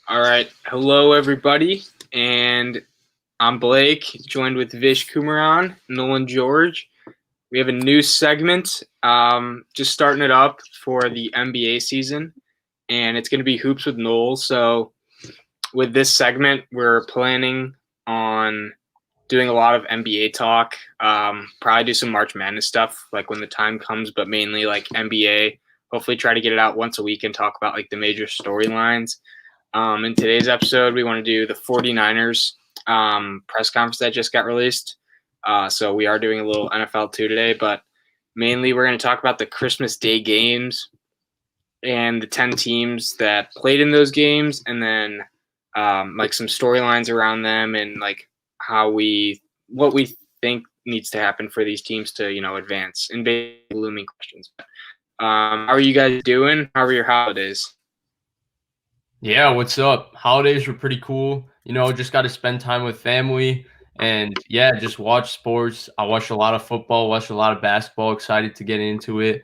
All right. Hello, everybody. And I'm Blake, joined with Vish Kumaran, Nolan George. We have a new segment, just starting it up for the NBA season, and it's going to be Hoops with Noel. So, with this segment, we're planning on doing a lot of NBA talk, probably do some March Madness stuff, like when the time comes, but mainly like NBA. Hopefully, try to get it out once a week and talk about like the major storylines. In today's episode, we want to do the 49ers press conference that just got released. So we are doing a little NFL 2 today, but mainly we're going to talk about the Christmas Day games and the 10 teams that played in those games, and then like some storylines around them and like what we think needs to happen for these teams to, advance, and basically looming questions. How are you guys doing? How are your holidays? Yeah, what's up? Holidays were pretty cool. Just got to spend time with family and just watch sports. I watched a lot of football, watched a lot of basketball, excited to get into it.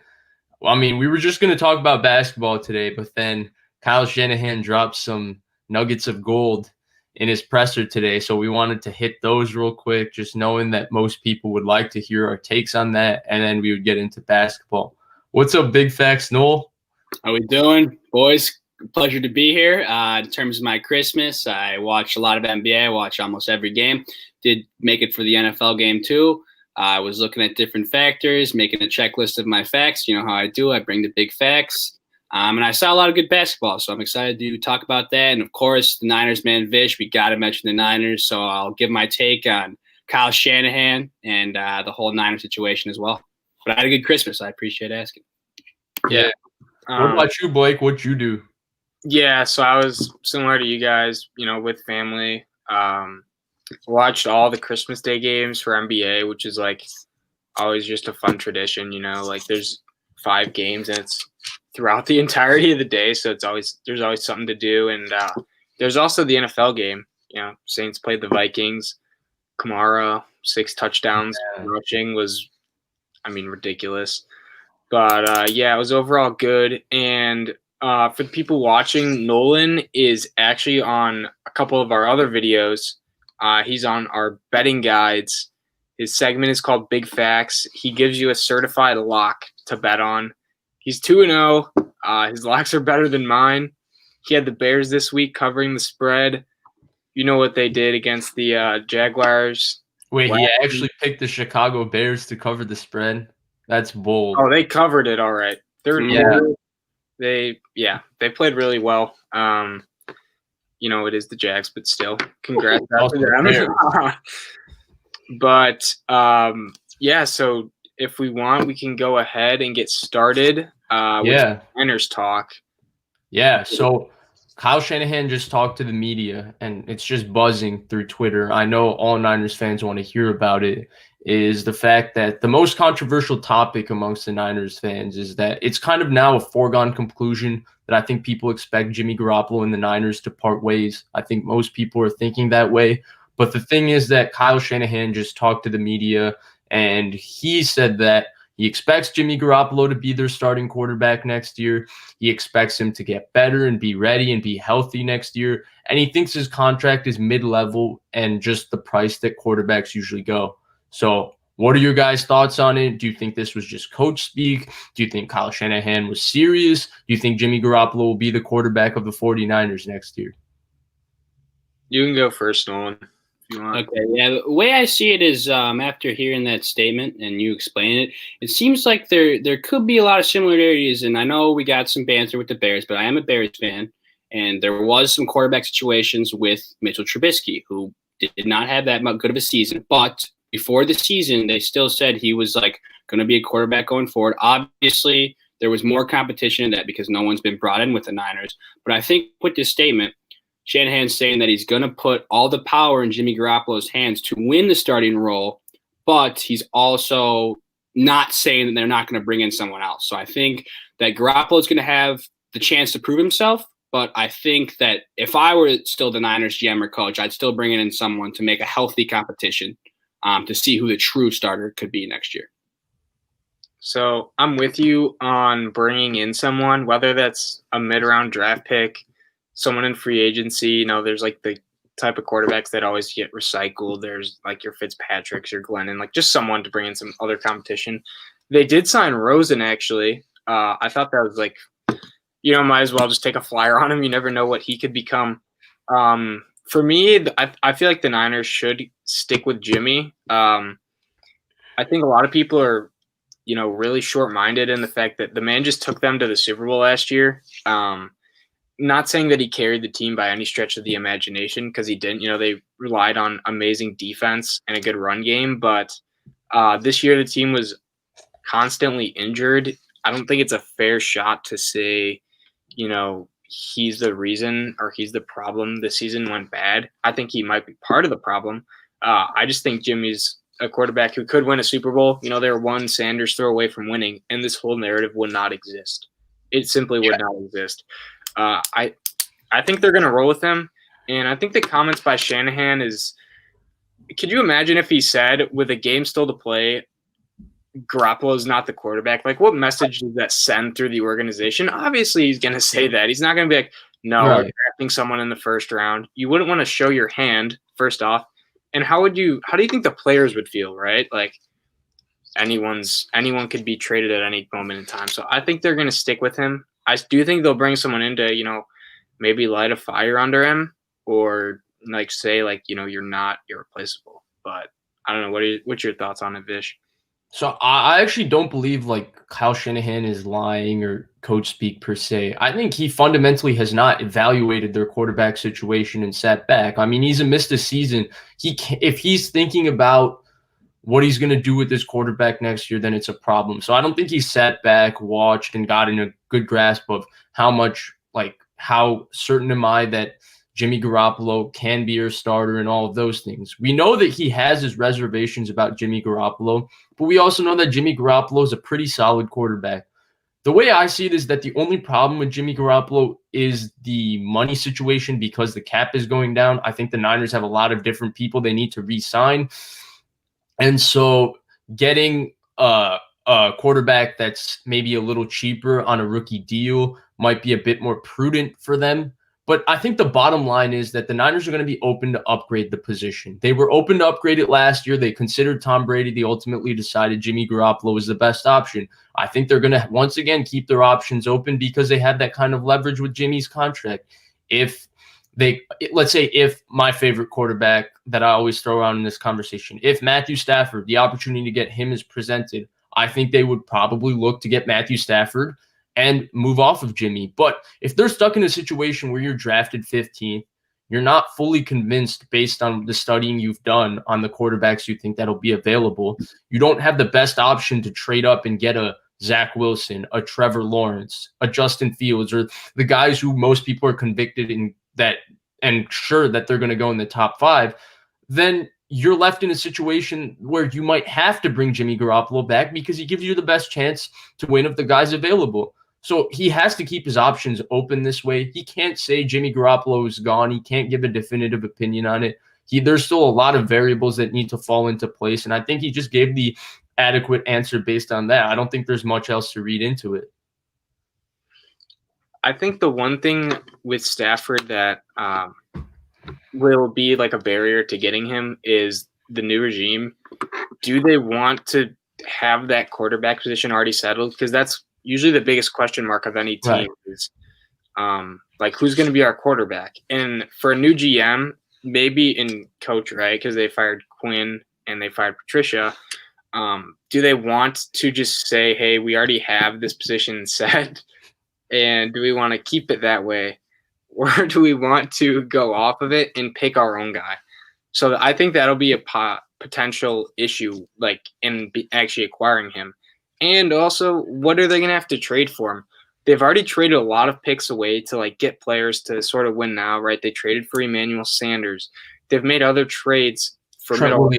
Well, I mean, we were just going to talk about basketball today, but then Kyle Shanahan dropped some nuggets of gold in his presser today. So we wanted to hit those real quick, just knowing that most people would like to hear our takes on that. And then we would get into basketball. What's up, Big Facts, Noel? How we doing, boys? Pleasure to be here. In terms of my Christmas, I watched a lot of NBA. I watched almost every game. Did make it for the NFL game too. I was looking at different factors, making a checklist of my facts. You know how I do. I bring the big facts. And I saw a lot of good basketball, so I'm excited to talk about that. And, of course, the Niners, man, Vish, we got to mention the Niners. So I'll give my take on Kyle Shanahan and the whole Niners situation as well. But I had a good Christmas. I appreciate asking. Yeah. What about you, Blake? What'd you do? Yeah, so I was similar to you guys, with family. Watched all the Christmas Day games for NBA, which is like always just a fun tradition, like there's 5 games and it's throughout the entirety of the day, so there's always something to do. And there's also the NFL game. Saints played the Vikings. Kamara, 6 touchdowns rushing was, ridiculous. But it was overall good. And for the people watching, Nolan is actually on a couple of our other videos. He's on our betting guides. His segment is called Big Facts. He gives you a certified lock to bet on. He's 2-0. His locks are better than mine. He had the Bears this week covering the spread. You know what they did against the Jaguars. Wait, he actually picked the Chicago Bears to cover the spread? That's bold. Oh, they covered it all right. They played really well. It is the Jags, but still, congrats to them. But so if we want, we can go ahead and get started with Niners talk. Yeah, so Kyle Shanahan just talked to the media, and it's just buzzing through Twitter. I know all Niners fans want to hear about it. Is the fact that the most controversial topic amongst the Niners fans is that it's kind of now a foregone conclusion that I think people expect Jimmy Garoppolo and the Niners to part ways. I think most people are thinking that way. But the thing is that Kyle Shanahan just talked to the media, and he said that he expects Jimmy Garoppolo to be their starting quarterback next year. He expects him to get better and be ready and be healthy next year. And he thinks his contract is mid-level and just the price that quarterbacks usually go. So what are your guys' thoughts on it? Do you think this was just coach speak? Do you think Kyle Shanahan was serious? Do you think Jimmy Garoppolo will be the quarterback of the 49ers next year? You can go first, Nolan, if you want. Okay, yeah. The way I see it is after hearing that statement and you explain it, it seems like there could be a lot of similarities. And I know we got some banter with the Bears, but I am a Bears fan. And there was some quarterback situations with Mitchell Trubisky, who did not have that good of a season, but before the season, they still said he was like going to be a quarterback going forward. Obviously, there was more competition in that because no one's been brought in with the Niners. But I think with this statement, Shanahan's saying that he's going to put all the power in Jimmy Garoppolo's hands to win the starting role, but he's also not saying that they're not going to bring in someone else. So I think that Garoppolo's going to have the chance to prove himself. But I think that if I were still the Niners GM or coach, I'd still bring in someone to make a healthy competition. To see who the true starter could be next year. So I'm with you on bringing in someone, whether that's a mid-round draft pick, someone in free agency. You know, there's like the type of quarterbacks that always get recycled. There's like your Fitzpatricks, your Glennon, like just someone to bring in some other competition. They did sign Rosen, actually. I thought that was like, you know, might as well just take a flyer on him. You never know what he could become. For me, I feel like the Niners should stick with Jimmy. I think a lot of people are, you know, really short-minded in the fact that the man just took them to the Super Bowl last year. Not saying that he carried the team by any stretch of the imagination, because he didn't. You know, they relied on amazing defense and a good run game, but this year the team was constantly injured. I don't think it's a fair shot to say, you know, he's the reason or he's the problem the season went bad. I think he might be part of the problem. I just think Jimmy's a quarterback who could win a Super Bowl. You know, they're one Sanders throw away from winning, and this whole narrative would not exist. It simply would not exist. I think they're going to roll with him, and I think the comments by Shanahan is, could you imagine if he said, with a game still to play, Garoppolo is not the quarterback? Like, what message does that send through the organization? Obviously, he's going to say that. He's not going to be like, no, we're drafting someone in the first round. You wouldn't want to show your hand, first off. And how do you think the players would feel, right? Like, anyone could be traded at any moment in time. So I think they're going to stick with him. I do think they'll bring someone in to, you know, maybe light a fire under him, or like say, like, you know, you're not irreplaceable. But I don't know. What's your thoughts on it, Vish? So I actually don't believe like Kyle Shanahan is lying or coach speak per se. I think he fundamentally has not evaluated their quarterback situation and sat back. I mean, he's missed a season. If he's thinking about what he's going to do with this quarterback next year, then it's a problem. So I don't think he sat back, watched, and got in a good grasp of how certain am I that Jimmy Garoppolo can be your starter and all of those things. We know that he has his reservations about Jimmy Garoppolo, but we also know that Jimmy Garoppolo is a pretty solid quarterback. The way I see it is that the only problem with Jimmy Garoppolo is the money situation, because the cap is going down. I think the Niners have a lot of different people they need to re-sign. And so getting a quarterback that's maybe a little cheaper on a rookie deal might be a bit more prudent for them. But I think the bottom line is that the Niners are going to be open to upgrade the position. They were open to upgrade it last year. They considered Tom Brady. They ultimately decided Jimmy Garoppolo was the best option. I think they're going to once again keep their options open because they have that kind of leverage with Jimmy's contract. Let's say if my favorite quarterback that I always throw around in this conversation, if Matthew Stafford, the opportunity to get him is presented, I think they would probably look to get Matthew Stafford and move off of Jimmy. But if they're stuck in a situation where you're drafted 15th, you're not fully convinced based on the studying you've done on the quarterbacks you think that'll be available, you don't have the best option to trade up and get a Zach Wilson, a Trevor Lawrence, a Justin Fields, or the guys who most people are convicted in that and sure that they're going to go in the top 5, then you're left in a situation where you might have to bring Jimmy Garoppolo back because he gives you the best chance to win if the guy's available. So he has to keep his options open this way. He can't say Jimmy Garoppolo is gone. He can't give a definitive opinion on it. There's still a lot of variables that need to fall into place, and I think he just gave the adequate answer based on that. I don't think there's much else to read into it. I think the one thing with Stafford that will be like a barrier to getting him is the new regime. Do they want to have that quarterback position already settled? Because that's usually the biggest question mark of any team, right? Is like, who's going to be our quarterback? And for a new GM, maybe in coach, right? Because they fired Quinn and they fired Patricia. Do they want to just say, hey, we already have this position set, and do we want to keep it that way? Or do we want to go off of it and pick our own guy? So I think that'll be a potential issue, like in actually acquiring him. And also, what are they going to have to trade for him? They've already traded a lot of picks away to like get players to sort of win now, right? They traded for Emmanuel Sanders. They've made other trades for middle.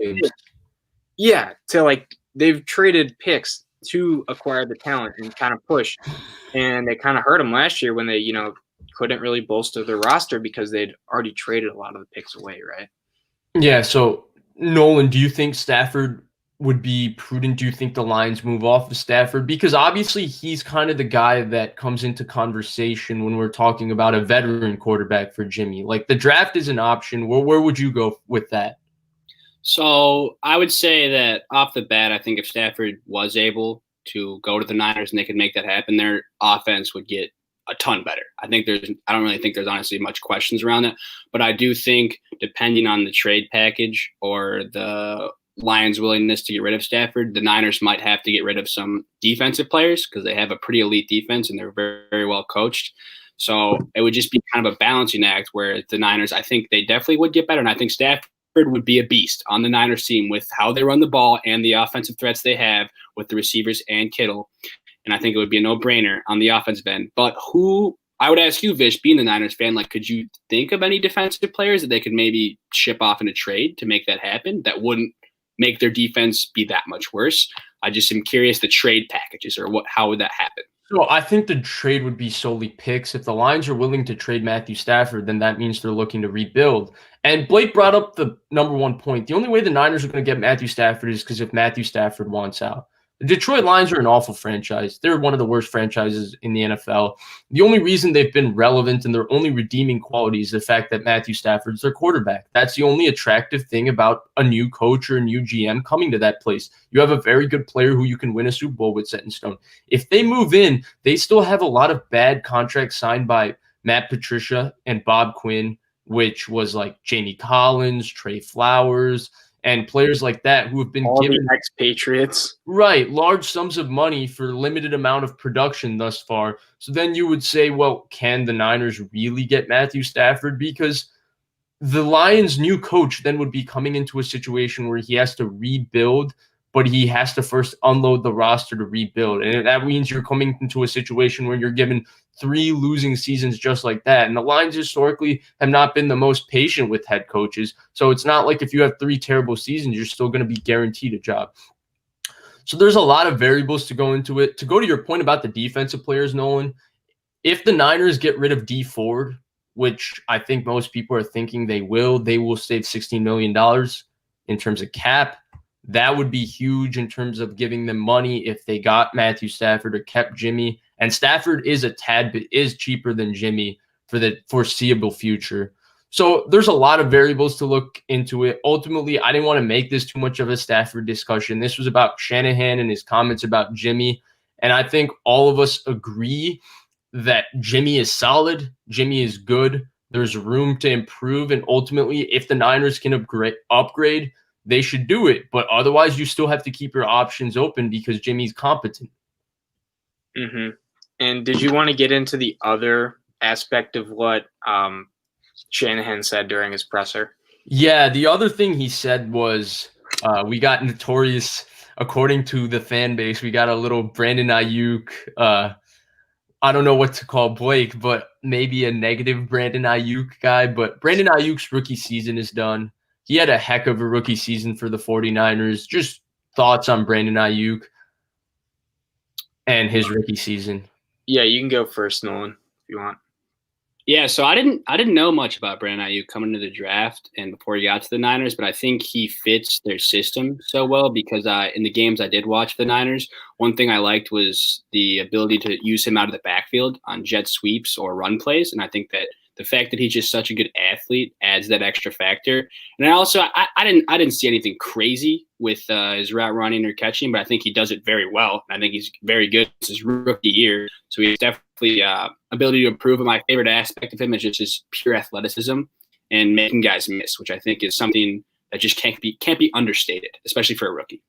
Yeah, to like they've traded picks to acquire the talent and kind of push. And they kind of hurt them last year when they, you know, couldn't really bolster their roster because they'd already traded a lot of the picks away, right? Yeah. So Nolan, do you think Stafford would be prudent do you think the Lions move off of Stafford? Because obviously he's kind of the guy that comes into conversation when we're talking about a veteran quarterback for Jimmy. Like the draft is an option. Where would you go with that? So I would say that off the bat, I think if Stafford was able to go to the Niners and they could make that happen, their offense would get a ton better. I don't really think there's honestly much questions around that, but I do think depending on the trade package or the Lions' willingness to get rid of Stafford, the Niners might have to get rid of some defensive players because they have a pretty elite defense and they're very, very well coached. So it would just be kind of a balancing act where the Niners, I think they definitely would get better. And I think Stafford would be a beast on the Niners team with how they run the ball and the offensive threats they have with the receivers and Kittle. And I think it would be a no-brainer on the offensive end. But I would ask you, Vish, being the Niners fan, like, could you think of any defensive players that they could maybe ship off in a trade to make that happen that wouldn't make their defense be that much worse? I just am curious the trade packages or how would that happen? So I think the trade would be solely picks. If the Lions are willing to trade Matthew Stafford, then that means they're looking to rebuild. And Blake brought up the number one point. The only way the Niners are going to get Matthew Stafford is because if Matthew Stafford wants out. The Detroit Lions are an awful franchise. They're one of the worst franchises in the NFL. The only reason they've been relevant and their only redeeming quality is the fact that Matthew Stafford's their quarterback. That's the only attractive thing about a new coach or a new GM coming to that place. You have a very good player who you can win a Super Bowl with set in stone. If they move in, they still have a lot of bad contracts signed by Matt Patricia and Bob Quinn, which was like Jamie Collins, Trey Flowers, and players like that who have been given ex-Patriots. Right, large sums of money for limited amount of production thus far. So then you would say, well, can the Niners really get Matthew Stafford? Because the Lions' new coach then would be coming into a situation where he has to rebuild, but he has to first unload the roster to rebuild. And that means you're coming into a situation where you're given 3 losing seasons just like that. And the Lions historically have not been the most patient with head coaches. So it's not like if you have 3 terrible seasons, you're still going to be guaranteed a job. So there's a lot of variables to go into it. To go to your point about the defensive players, Nolan, if the Niners get rid of Dee Ford, which I think most people are thinking they will save $16 million in terms of cap. That would be huge in terms of giving them money if they got Matthew Stafford or kept Jimmy. And Stafford is a tad bit cheaper than Jimmy for the foreseeable future. So there's a lot of variables to look into it. Ultimately, I didn't want to make this too much of a Stafford discussion. This was about Shanahan and his comments about Jimmy. And I think all of us agree that Jimmy is solid. Jimmy is good. There's room to improve. And ultimately, if the Niners can upgrade, they should do it. But otherwise, you still have to keep your options open because Jimmy's competent. Mm-hmm. And did you want to get into the other aspect of what Shanahan said during his presser? Yeah, the other thing he said was we got notorious, according to the fan base, we got a little Brandon Ayuk. I don't know what to call Blake, but maybe a negative Brandon Ayuk guy. But Brandon Ayuk's rookie season is done. He had a heck of a rookie season for the 49ers. Just thoughts on Brandon Ayuk and his rookie season. Yeah, you can go first, Nolan, if you want. Yeah, so I didn't know much about Brandon Ayuk coming to the draft and before he got to the Niners, but I think he fits their system so well because in the games I did watch the Niners, one thing I liked was the ability to use him out of the backfield on jet sweeps or run plays, and I think that the fact that he's just such a good athlete adds that extra factor. And also, I didn't see anything crazy with his route running or catching, but I think he does it very well. I think he's very good. It's his rookie year, so he's definitely ability to improve. And my favorite aspect of him is just his pure athleticism and making guys miss, which I think is something that just can't be understated, especially for a rookie.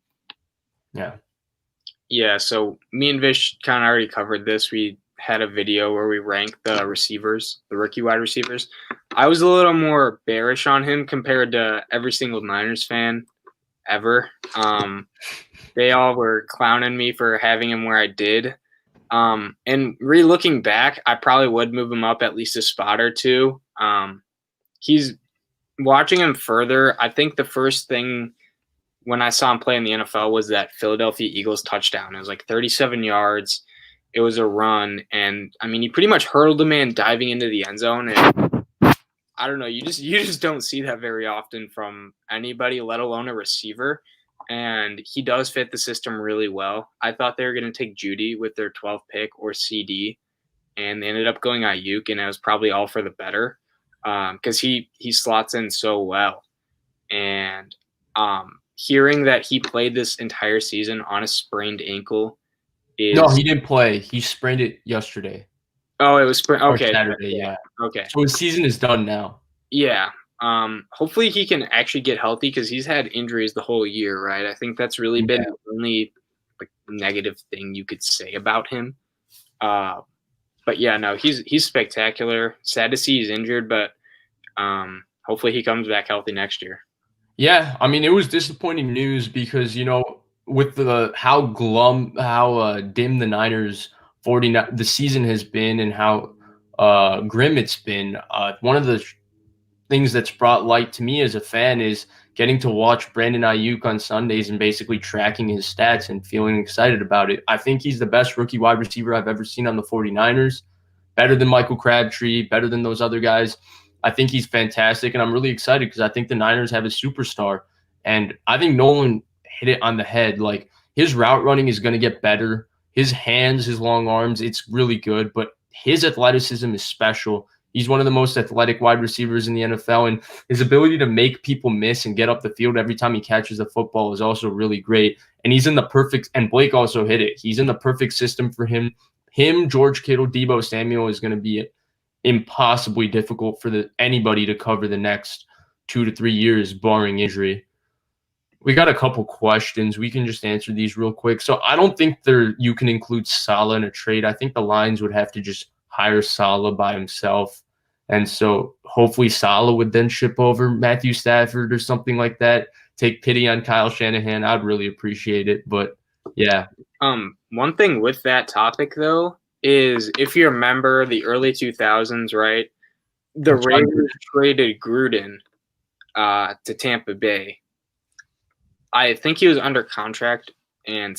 Yeah. So me and Vish kind of already covered this. We had a video where we ranked the receivers, the rookie wide receivers. I was a little more bearish on him compared to every single Niners fan ever. They all were clowning me for having him where I did. And re-looking back, I probably would move him up at least a spot or two. He's watching him further. I think the first thing when I saw him play in the NFL was that Philadelphia Eagles touchdown. It was like 37 yards. It was a run, and I mean, he pretty much hurdled the man diving into the end zone. And I don't know, you just don't see that very often from anybody, let alone a receiver. and he does fit the system really well. I thought they were going to take Judy with their 12th pick or CD, and they ended up going Ayuk, and it was probably all for the better because he slots in so well. And hearing that he played this entire season on a sprained ankle is No, he didn't play. He sprained it yesterday. Oh, it was sprained. Okay, or Saturday, yeah. Okay, So his season is done now. yeah. Hopefully he can actually get healthy because he's had injuries the whole year, right? I think that's really been the only negative thing you could say about him. But yeah, no, he's spectacular. Sad to see he's injured, but hopefully he comes back healthy next year. Yeah, I mean, it was disappointing news because, with how dim the Niners 49 the season has been and how grim it's been. One of the things that's brought light to me as a fan is getting to watch Brandon Ayuk on Sundays and basically tracking his stats and feeling excited about it. I think he's the best rookie wide receiver I've ever seen on the 49ers. Better than Michael Crabtree, better than those other guys. I think he's fantastic, and I'm really excited because I think the Niners have a superstar. And I think Nolan hit it on the head. Like, his route running is going to get better. His hands, his long arms, it's really good. But his athleticism is special. He's one of the most athletic wide receivers in the NFL, and his ability to make people miss and get up the field every time he catches the football is also really great. And he's in the perfect – and Blake also hit it. He's in the perfect system for him. George Kittle, Deebo Samuel is going to be impossibly difficult for anybody to cover the next 2 to 3 years, barring injury. We got a couple questions. We can just answer these real quick. So I don't think you can include Salah in a trade. I think the Lions would have to just hire Salah by himself. And so hopefully Salah would then ship over Matthew Stafford or something like that. Take pity on Kyle Shanahan. I'd really appreciate it. But yeah. One thing with that topic, though, is if you remember the early 2000s, right? The Raiders traded Gruden to Tampa Bay. I think he was under contract, and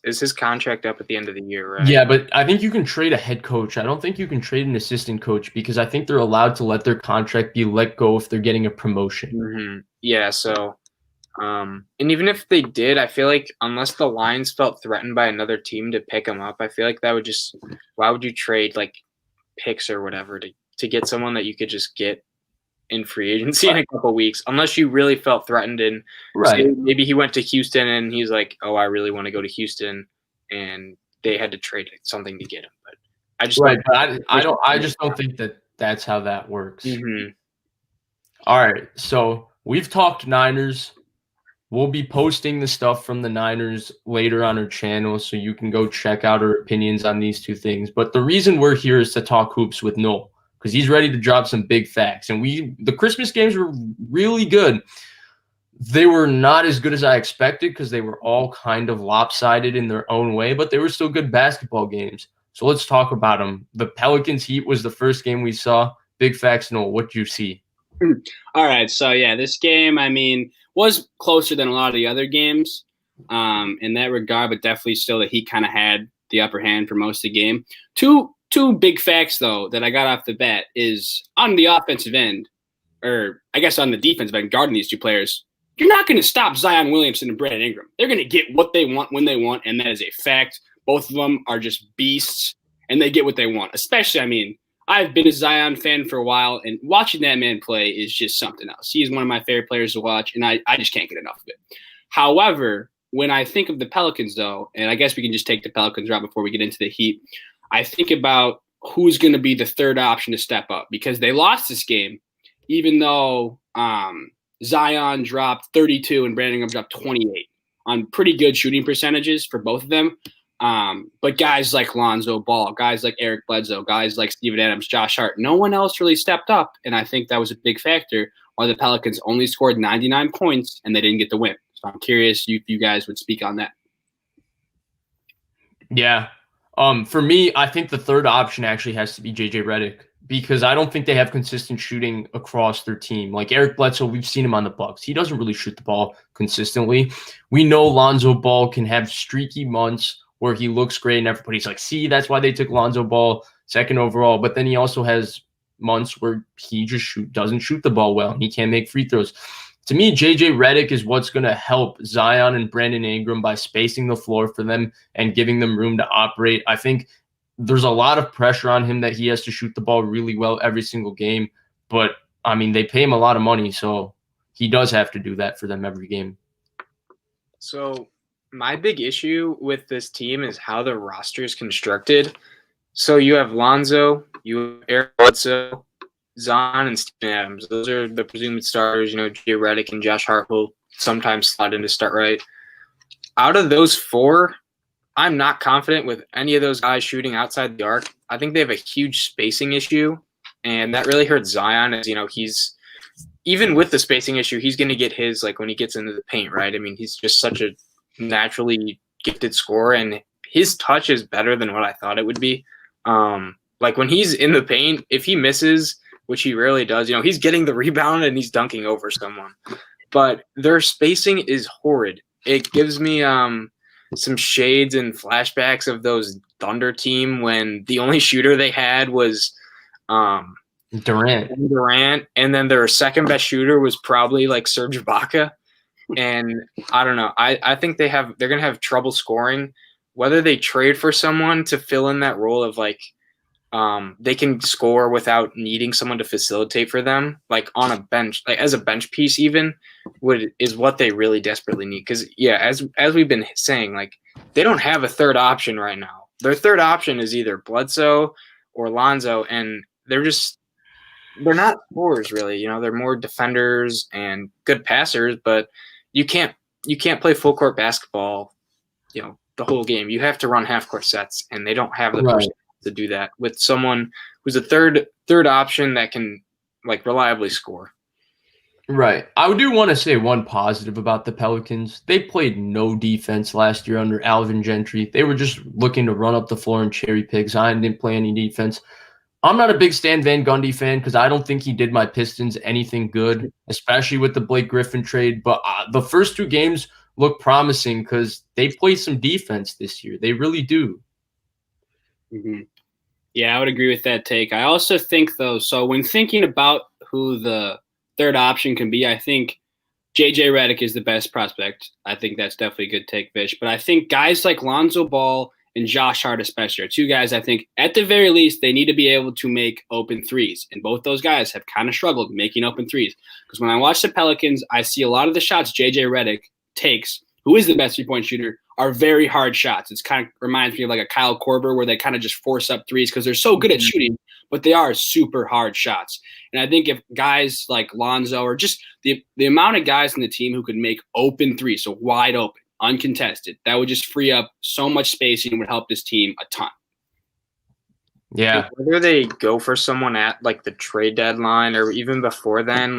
is his contract up at the end of the year, right? Yeah, but I think you can trade a head coach. I don't think you can trade an assistant coach because I think they're allowed to let their contract be let go if they're getting a promotion. Mm-hmm. Yeah, so and even if they did, I feel like unless the Lions felt threatened by another team to pick them up, I feel like that would just – why would you trade like picks or whatever to get someone that you could just get in free agency in a couple of weeks, unless you really felt threatened and maybe he went to Houston and he's like, oh, I really want to go to Houston, and they had to trade something to get him. But I just I just don't think that that's how that works. Mm-hmm. All right, so we've talked Niners. We'll be posting the stuff from the Niners later on our channel, so you can go check out our opinions on these two things. But the reason we're here is to talk hoops with Noel, because he's ready to drop some big facts. And the Christmas games were really good. They were not as good as I expected because they were all kind of lopsided in their own way, but they were still good basketball games. So let's talk about them. The Pelicans Heat was the first game we saw. Big facts, Noel. What did you see? All right. So, yeah, this game, I mean, was closer than a lot of the other games in that regard, but definitely still the Heat kind of had the upper hand for most of the game. Two big facts, though, that I got off the bat is on the offensive end, or I guess on the defensive end, guarding these two players, you're not going to stop Zion Williamson and Brandon Ingram. They're going to get what they want when they want, and that is a fact. Both of them are just beasts, and they get what they want. Especially, I mean, I've been a Zion fan for a while, and watching that man play is just something else. He's one of my favorite players to watch, and I just can't get enough of it. However, when I think of the Pelicans, though, and I guess we can just take the Pelicans route before we get into the Heat, I think about who's going to be the third option to step up, because they lost this game, even though Zion dropped 32 and Brandon Ingram dropped 28 on pretty good shooting percentages for both of them. But guys like Lonzo Ball, guys like Eric Bledsoe, guys like Steven Adams, Josh Hart, no one else really stepped up. And I think that was a big factor why the Pelicans only scored 99 points and they didn't get the win. So I'm curious if you guys would speak on that. Yeah. For me, I think the third option actually has to be JJ Redick, because I don't think they have consistent shooting across their team. Like Eric Bledsoe, we've seen him on the Bucks. He doesn't really shoot the ball consistently. We know Lonzo Ball can have streaky months where he looks great and everybody's like, see, that's why they took Lonzo Ball second overall. But then he also has months where he just doesn't shoot the ball well and he can't make free throws. To me, JJ Redick is what's going to help Zion and Brandon Ingram by spacing the floor for them and giving them room to operate. I think there's a lot of pressure on him that he has to shoot the ball really well every single game. But, I mean, they pay him a lot of money, so he does have to do that for them every game. So my big issue with this team is how the roster is constructed. So you have Lonzo, you have Eric Bledsoe, Zion, and Steven Adams. Those are the presumed starters. Jay Redick and Josh Hart will sometimes slot in to start right. Out of those four, I'm not confident with any of those guys shooting outside the arc. I think they have a huge spacing issue, and that really hurts Zion. As he's even with the spacing issue, he's going to get his when he gets into the paint, right? I mean, he's just such a naturally gifted scorer, and his touch is better than what I thought it would be. When he's in the paint, if he misses, which he rarely does, he's getting the rebound and he's dunking over someone. But their spacing is horrid. It gives me some shades and flashbacks of those Thunder team when the only shooter they had was Durant, and then their second best shooter was probably Serge Ibaka. And I don't know. I think they're gonna have trouble scoring. Whether they trade for someone to fill in that role of they can score without needing someone to facilitate for them, on a bench, as a bench piece even, is what they really desperately need. Because as we've been saying, they don't have a third option right now. Their third option is either Bledsoe or Lonzo, and they're not scorers really. They're more defenders and good passers, but you can't play full court basketball, the whole game. You have to run half court sets, and they don't have the person to do that with someone who's a third option that can reliably score. Right. I do want to say one positive about the Pelicans. They played no defense last year under Alvin Gentry. They were just looking to run up the floor and cherry pick. Zion didn't play any defense. I'm not a big Stan Van Gundy fan because I don't think he did my Pistons anything good, especially with the Blake Griffin trade. But the first two games look promising because they play some defense this year. They really do. Mm-hmm. Yeah, I would agree with that take. I also think, though, so when thinking about who the third option can be, I think JJ Redick is the best prospect. I think that's definitely a good take, Vish. But I think guys like Lonzo Ball and Josh Hart especially are two guys I think at the very least they need to be able to make open threes. And both those guys have kind of struggled making open threes. Because when I watch the Pelicans, I see a lot of the shots JJ Redick takes, who is the best three-point shooter, are very hard shots. It's kind of reminds me of a Kyle Korver where they kind of just force up threes because they're so good at shooting, but they are super hard shots. And I think if guys like Lonzo or just the amount of guys in the team who could make open threes, so wide open, uncontested, that would just free up so much spacing and would help this team a ton. Yeah. Whether they go for someone at the trade deadline or even before then,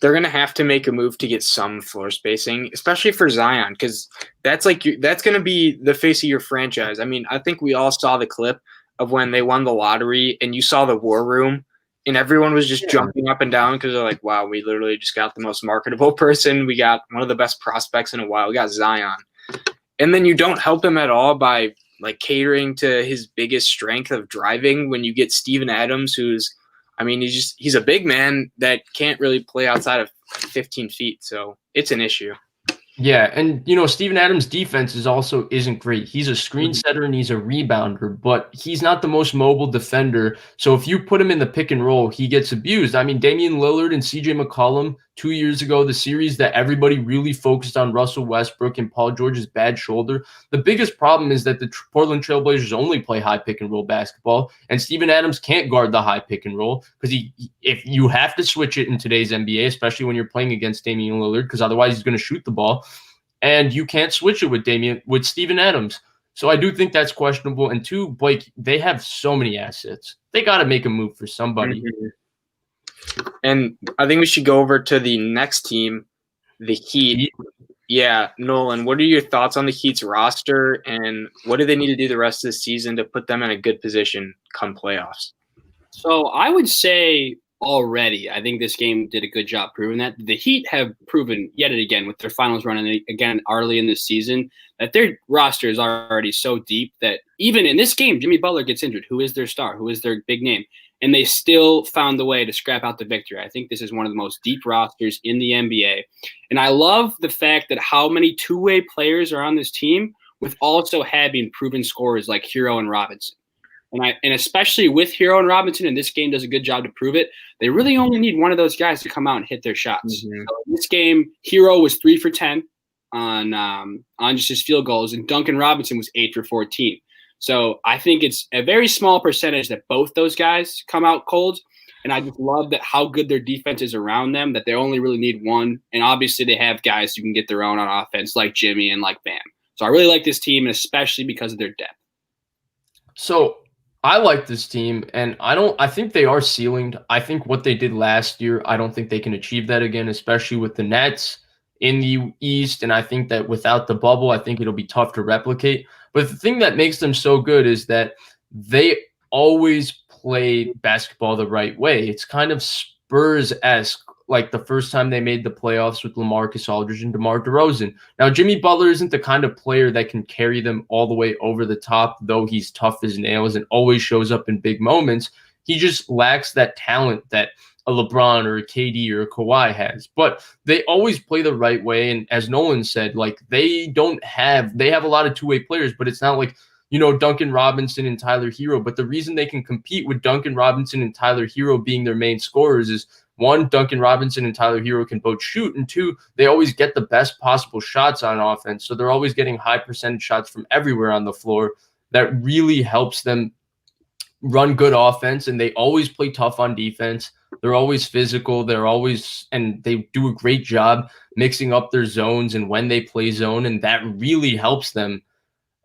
they're going to have to make a move to get some floor spacing, especially for Zion, because that's that's going to be the face of your franchise. I mean, I think we all saw the clip of when they won the lottery and you saw the war room and everyone was just jumping up and down because they're wow, we literally just got the most marketable person. We got one of the best prospects in a while. We got Zion. And then you don't help him at all by catering to his biggest strength of driving when you get Steven Adams, who's – he's a big man that can't really play outside of 15 feet. So it's an issue. Yeah, and Steven Adams' defense isn't great. He's a screen setter and he's a rebounder, but he's not the most mobile defender. So if you put him in the pick and roll, he gets abused. I mean, Damian Lillard and CJ McCollum 2 years ago, the series that everybody really focused on Russell Westbrook and Paul George's bad shoulder. The biggest problem is that the Portland Trailblazers only play high pick and roll basketball, and Steven Adams can't guard the high pick and roll because if you have to switch it in today's NBA, especially when you're playing against Damian Lillard, because otherwise he's going to shoot the ball. And you can't switch it with Steven Adams. So I do think that's questionable. And two, Blake, they have so many assets. They got to make a move for somebody. Mm-hmm. And I think we should go over to the next team, the Heat. Yeah, Nolan, what are your thoughts on the Heat's roster, and what do they need to do the rest of the season to put them in a good position come playoffs? So I would say already, I think this game did a good job proving that. The Heat have proven yet again with their finals run and again early in this season that their roster is already so deep that even in this game, Jimmy Butler gets injured. Who is their star? Who is their big name? and they still found the way to scrap out the victory. I think this is one of the most deep rosters in the NBA. And I love the fact that how many two-way players are on this team with also having proven scorers like Hero and Robinson. And especially with Hero and Robinson, and this game does a good job to prove it, they really only need one of those guys to come out and hit their shots. Mm-hmm. So in this game, Hero was 3 for 10 on just his field goals, and Duncan Robinson was 8 for 14. So I think it's a very small percentage that both those guys come out cold, and I just love that how good their defense is around them, that they only really need one, and obviously they have guys who can get their own on offense like Jimmy and like Bam. So I really like this team, and especially because of their depth. So I like this team, and I think they are ceilinged. I think what they did last year, I don't think they can achieve that again, especially with the Nets in the East. And I think that without the bubble, I think it'll be tough to replicate. But the thing that makes them so good is that they always play basketball the right way. It's kind of Spurs-esque, like the first time they made the playoffs with LaMarcus Aldridge and DeMar DeRozan. Now, Jimmy Butler isn't the kind of player that can carry them all the way over the top, though he's tough as nails and always shows up in big moments. He just lacks that talent that a LeBron or a KD or a Kawhi has. But they always play the right way. And as Nolan said, like they have a lot of two-way players, but it's not like, Duncan Robinson and Tyler Hero. But the reason they can compete with Duncan Robinson and Tyler Hero being their main scorers is, one, Duncan Robinson and Tyler Hero can both shoot, and two, they always get the best possible shots on offense. So they're always getting high percentage shots from everywhere on the floor. That really helps them run good offense, and they always play tough on defense. They're always physical. And they do a great job mixing up their zones and when they play zone, and that really helps them.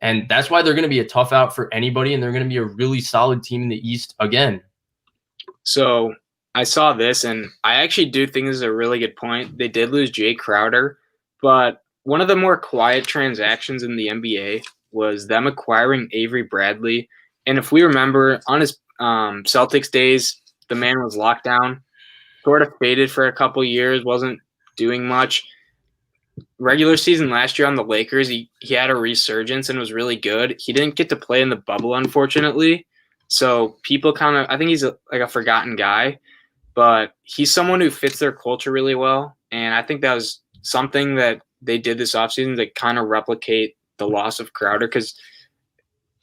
And that's why they're going to be a tough out for anybody, and they're going to be a really solid team in the East again. So I saw this, and I actually do think this is a really good point. They did lose Jay Crowder, but one of the more quiet transactions in the NBA was them acquiring Avery Bradley. And if we remember, on his Celtics days, the man was locked down, sort of faded for a couple years, wasn't doing much. Regular season last year on the Lakers, he had a resurgence and was really good. He didn't get to play in the bubble, unfortunately. So people I think he's like a forgotten guy, but he's someone who fits their culture really well. And I think that was something that they did this offseason to kind of replicate the loss of Crowder. Because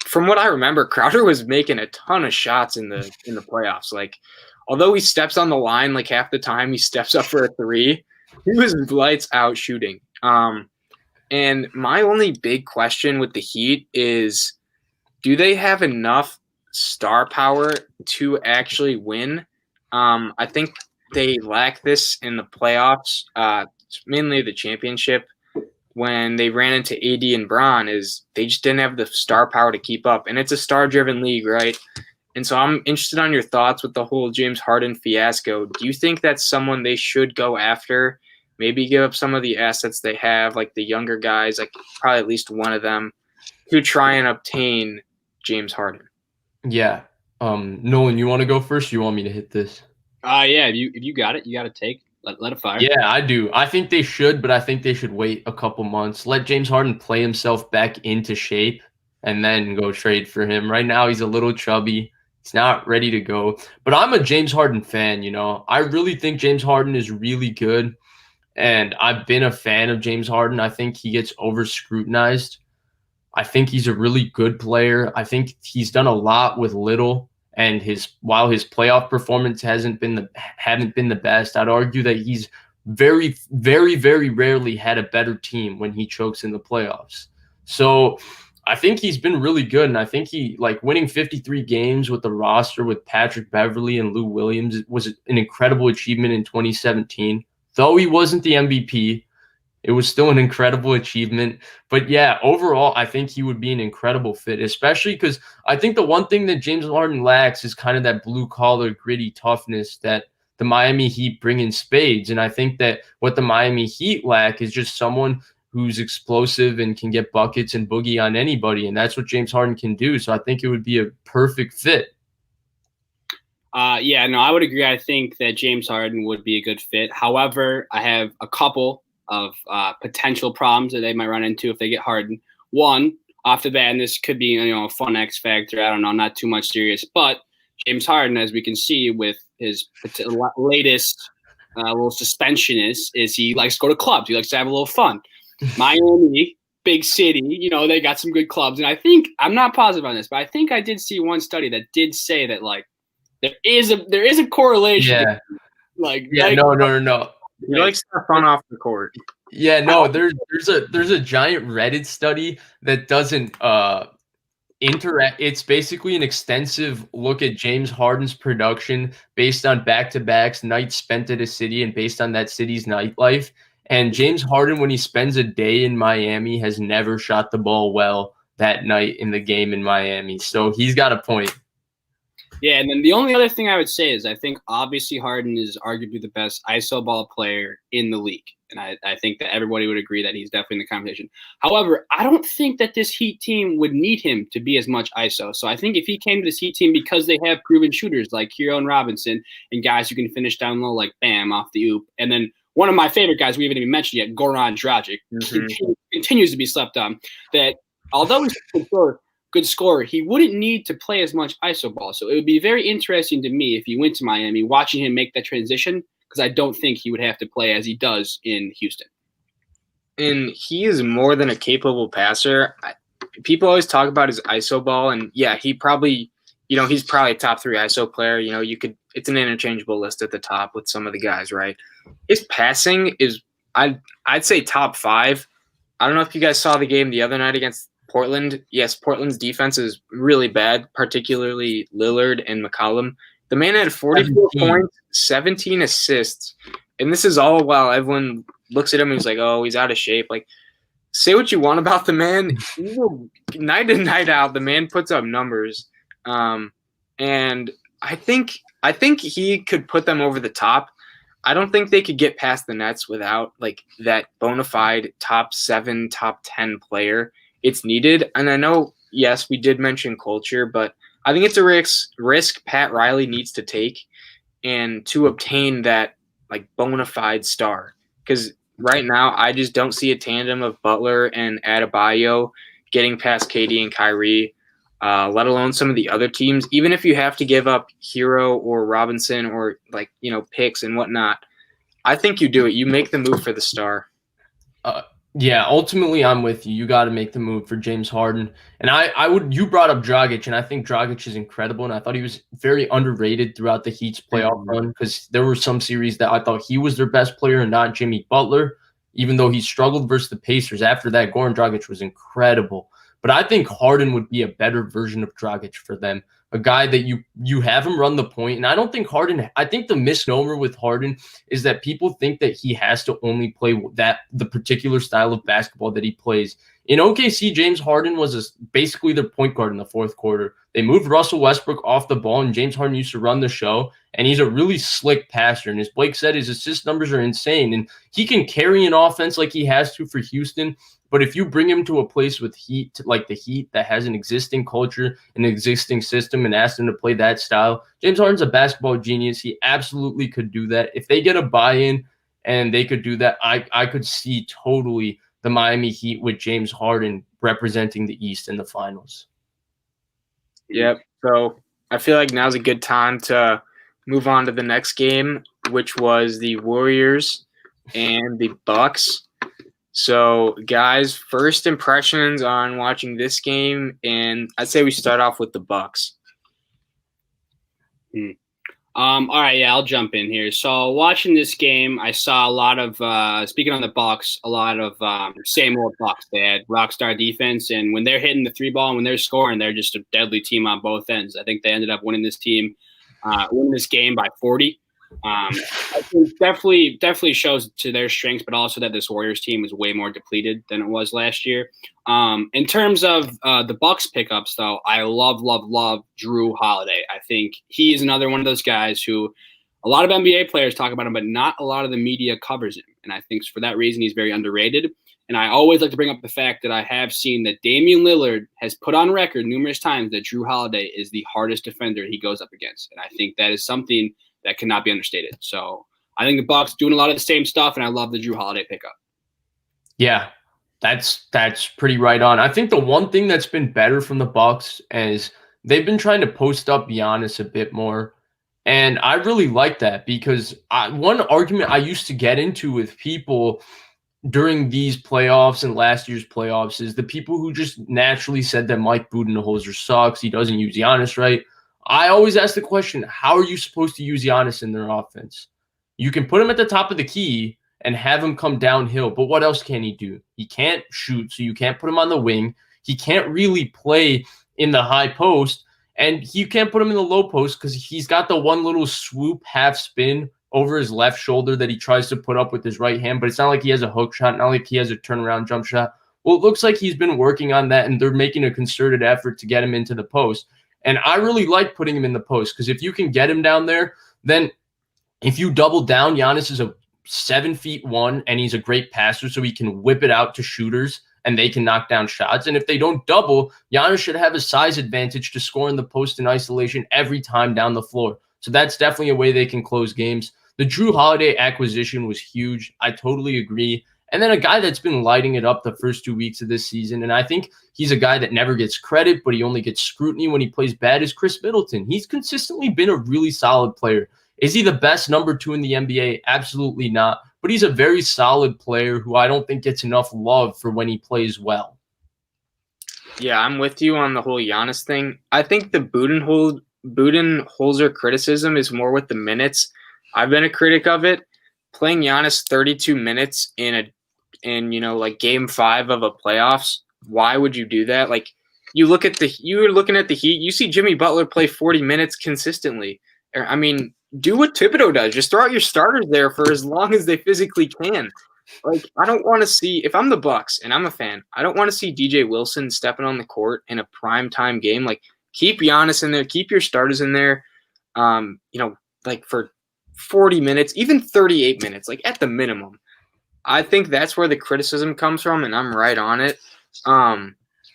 from what I remember, Crowder was making a ton of shots in the playoffs. Like, although he steps on the line like half the time, he steps up for a three. He was lights out shooting. And my only big question with the Heat is, do they have enough star power to actually win? I think they lack this in the playoffs, mainly the championship. When they ran into AD and Bron, is they just didn't have the star power to keep up. And it's a star-driven league, right? And so I'm interested on your thoughts with the whole James Harden fiasco. Do you think that's someone they should go after? Maybe give up some of the assets they have, like the younger guys, like probably at least one of them, to try and obtain James Harden? Yeah. Nolan, you want to go first? Or you want me to hit this? Yeah. If you got it, you got to take. Let it fire. Yeah, I do. I think they should, but I think they should wait a couple months. Let James Harden play himself back into shape and then go trade for him. Right now, he's a little chubby. He's not ready to go. But I'm a James Harden fan, I really think James Harden is really good. And I've been a fan of James Harden. I think he gets over-scrutinized. I think he's a really good player. I think he's done a lot with little. And while his playoff performance haven't been the best, I'd argue that he's very, very, very rarely had a better team when he chokes in the playoffs. So I think he's been really good, and I think he winning 53 games with the roster with Patrick Beverley and Lou Williams was an incredible achievement in 2017. Though he wasn't the MVP, it was still an incredible achievement. But yeah, overall, I think he would be an incredible fit, especially because I think the one thing that James Harden lacks is kind of that blue-collar, gritty toughness that the Miami Heat bring in spades. And I think that what the Miami Heat lack is just someone who's explosive and can get buckets and boogie on anybody. And that's what James Harden can do. So I think it would be a perfect fit. Yeah, no, I would agree. I think that James Harden would be a good fit. However, I have a couple of potential problems that they might run into if they get Harden. One, off the bat, and this could be a fun X factor. I don't know, not too much serious, but James Harden, as we can see with his latest little suspension, is he likes to go to clubs. He likes to have a little fun. Miami, big city, they got some good clubs. And I think, I'm not positive on this, but I think I did see one study that did say that like there is a correlation. Yeah. No. He likes to have fun off the court. Yeah, no, there's a giant Reddit study that doesn't interact. It's basically an extensive look at James Harden's production based on back-to-backs, nights spent at a city, and based on that city's nightlife. And James Harden, when he spends a day in Miami, has never shot the ball well that night in the game in Miami. So he's got a point. Yeah, and then the only other thing I would say is I think obviously Harden is arguably the best ISO ball player in the league. And I think that everybody would agree that he's definitely in the conversation. However, I don't think that this Heat team would need him to be as much ISO. So I think if he came to this Heat team because they have proven shooters like Hero and Robinson and guys who can finish down low like Bam off the oop. And then one of my favorite guys we haven't even mentioned yet, Goran Dragic, continues to be slept on. That although he's good scorer, he wouldn't need to play as much ISO ball. So it would be very interesting to me if he went to Miami, watching him make that transition, because I don't think he would have to play as he does in Houston. And he is more than a capable passer. People always talk about his ISO ball, and yeah, he probably, he's probably a top 3 ISO player. It's an interchangeable list at the top with some of the guys, right? His passing is, I'd say top 5. I don't know if you guys saw the game the other night against Portland. Yes, Portland's defense is really bad, particularly Lillard and McCollum. The man had 44 points, 17 assists, and this is all while everyone looks at him and he's like, oh, he's out of shape. Like, say what you want about the man. Night in, night out, the man puts up numbers. And I think he could put them over the top. I don't think they could get past the Nets without like that bona fide top 7, top 10 player. It's needed. And I know, yes, we did mention culture, but I think it's a risk Pat Riley needs to take and to obtain that like bona fide star. Because right now I just don't see a tandem of Butler and Adebayo getting past KD and Kyrie, let alone some of the other teams. Even if you have to give up Hero or Robinson or like, picks and whatnot, I think you do it. You make the move for the star. Yeah, ultimately I'm with you. You got to make the move for James Harden. And you brought up Dragic, and I think Dragic is incredible. And I thought he was very underrated throughout the Heat's playoff run, because there were some series that I thought he was their best player and not Jimmy Butler, even though he struggled versus the Pacers. After that, Goran Dragic was incredible. But I think Harden would be a better version of Dragic for them. A guy that you have him run the point. And I don't think I think the misnomer with Harden is that people think that he has to only play the particular style of basketball that he plays. In OKC, James Harden was basically their point guard in the fourth quarter. They moved Russell Westbrook off the ball, and James Harden used to run the show. And he's a really slick passer. And as Blake said, his assist numbers are insane. And he can carry an offense like he has to for Houston. But if you bring him to a place with Heat, like the Heat, that has an existing culture, an existing system, and ask him to play that style, James Harden's a basketball genius. He absolutely could do that. If they get a buy-in and they could do that, I could see totally the Miami Heat with James Harden representing the East in the finals. Yep. So I feel like now's a good time to move on to the next game, which was the Warriors and the Bucks. So, guys, first impressions on watching this game, and I'd say we start off with the Bucks. All right, yeah, I'll jump in here. So, watching this game, I saw a lot of speaking on the Bucks, a lot of same old Bucks. They had rockstar defense, and when they're hitting the 3-ball and when they're scoring, they're just a deadly team on both ends. I think they ended up winning this game by 40. I think definitely shows to their strengths, but also that this Warriors team is way more depleted than it was last year. In terms of the Bucks pickups, though, I love Drew Holiday. I think he is another one of those guys who a lot of NBA players talk about him, but not a lot of the media covers him. And I think for that reason, he's very underrated. And I always like to bring up the fact that I have seen that Damian Lillard has put on record numerous times that Drew Holiday is the hardest defender he goes up against. And I think that is something that cannot be understated. So I think the Bucks doing a lot of the same stuff, and I love the Drew Holiday pickup. Yeah, that's pretty right on. I think the one thing that's been better from the Bucks is they've been trying to post up Giannis a bit more. And I really like that because one argument I used to get into with people during these playoffs and last year's playoffs is the people who just naturally said that Mike Budenholzer sucks. He doesn't use Giannis right. I always ask the question, how are you supposed to use Giannis in their offense? You can put him at the top of the key and have him come downhill, but what else can he do? He can't shoot, so you can't put him on the wing. He can't really play in the high post, and you can't put him in the low post because he's got the one little swoop half spin over his left shoulder that he tries to put up with his right hand, but it's not like he has a hook shot, not like he has a turnaround jump shot. Well, it looks like he's been working on that, and they're making a concerted effort to get him into the post. And I really like putting him in the post because if you can get him down there, then if you double down, Giannis is a 7'1", and he's a great passer, so he can whip it out to shooters and they can knock down shots. And if they don't double, Giannis should have a size advantage to score in the post in isolation every time down the floor. So that's definitely a way they can close games. The Drew Holiday acquisition was huge. I totally agree. And then a guy that's been lighting it up the first 2 weeks of this season, and I think he's a guy that never gets credit, but he only gets scrutiny when he plays bad, is Chris Middleton. He's consistently been a really solid player. Is he the best number 2 in the NBA? Absolutely not. But he's a very solid player who I don't think gets enough love for when he plays well. Yeah, I'm with you on the whole Giannis thing. I think the Budenholzer criticism is more with the minutes. I've been a critic of it. Playing Giannis 32 minutes in game 5 of a playoffs, why would you do that? Like, you're looking at the Heat, you see Jimmy Butler play 40 minutes consistently. I mean, do what Thibodeau does. Just throw out your starters there for as long as they physically can. Like, I don't want to see, if I'm the Bucks and I'm a fan, I don't want to see DJ Wilson stepping on the court in a primetime game. Like, keep Giannis in there, keep your starters in there, for 40 minutes, even 38 minutes, like at the minimum. I think that's where the criticism comes from, and I'm right on it.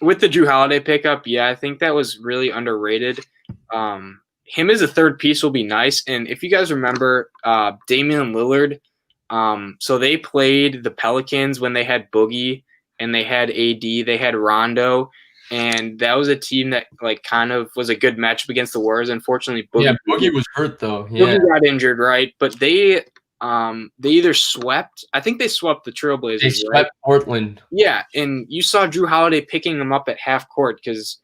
With the Drew Holiday pickup, yeah, I think that was really underrated. Him as a third piece will be nice. And if you guys remember, Damian Lillard, so they played the Pelicans when they had Boogie and they had AD, they had Rondo, and that was a team that kind of was a good matchup against the Warriors. Unfortunately, Boogie was hurt though. Yeah, Boogie got injured, right? But they either swept. I think they swept the Trailblazers. They swept right? Portland. Yeah, and you saw Drew Holiday picking them up at half court because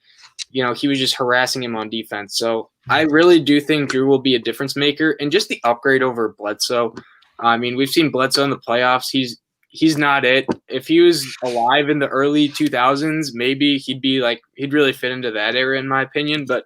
he was just harassing him on defense. So I really do think Drew will be a difference maker, and just the upgrade over Bledsoe. I mean, we've seen Bledsoe in the playoffs. He's not it. If he was alive in the early 2000s, maybe he'd really fit into that era, in my opinion. But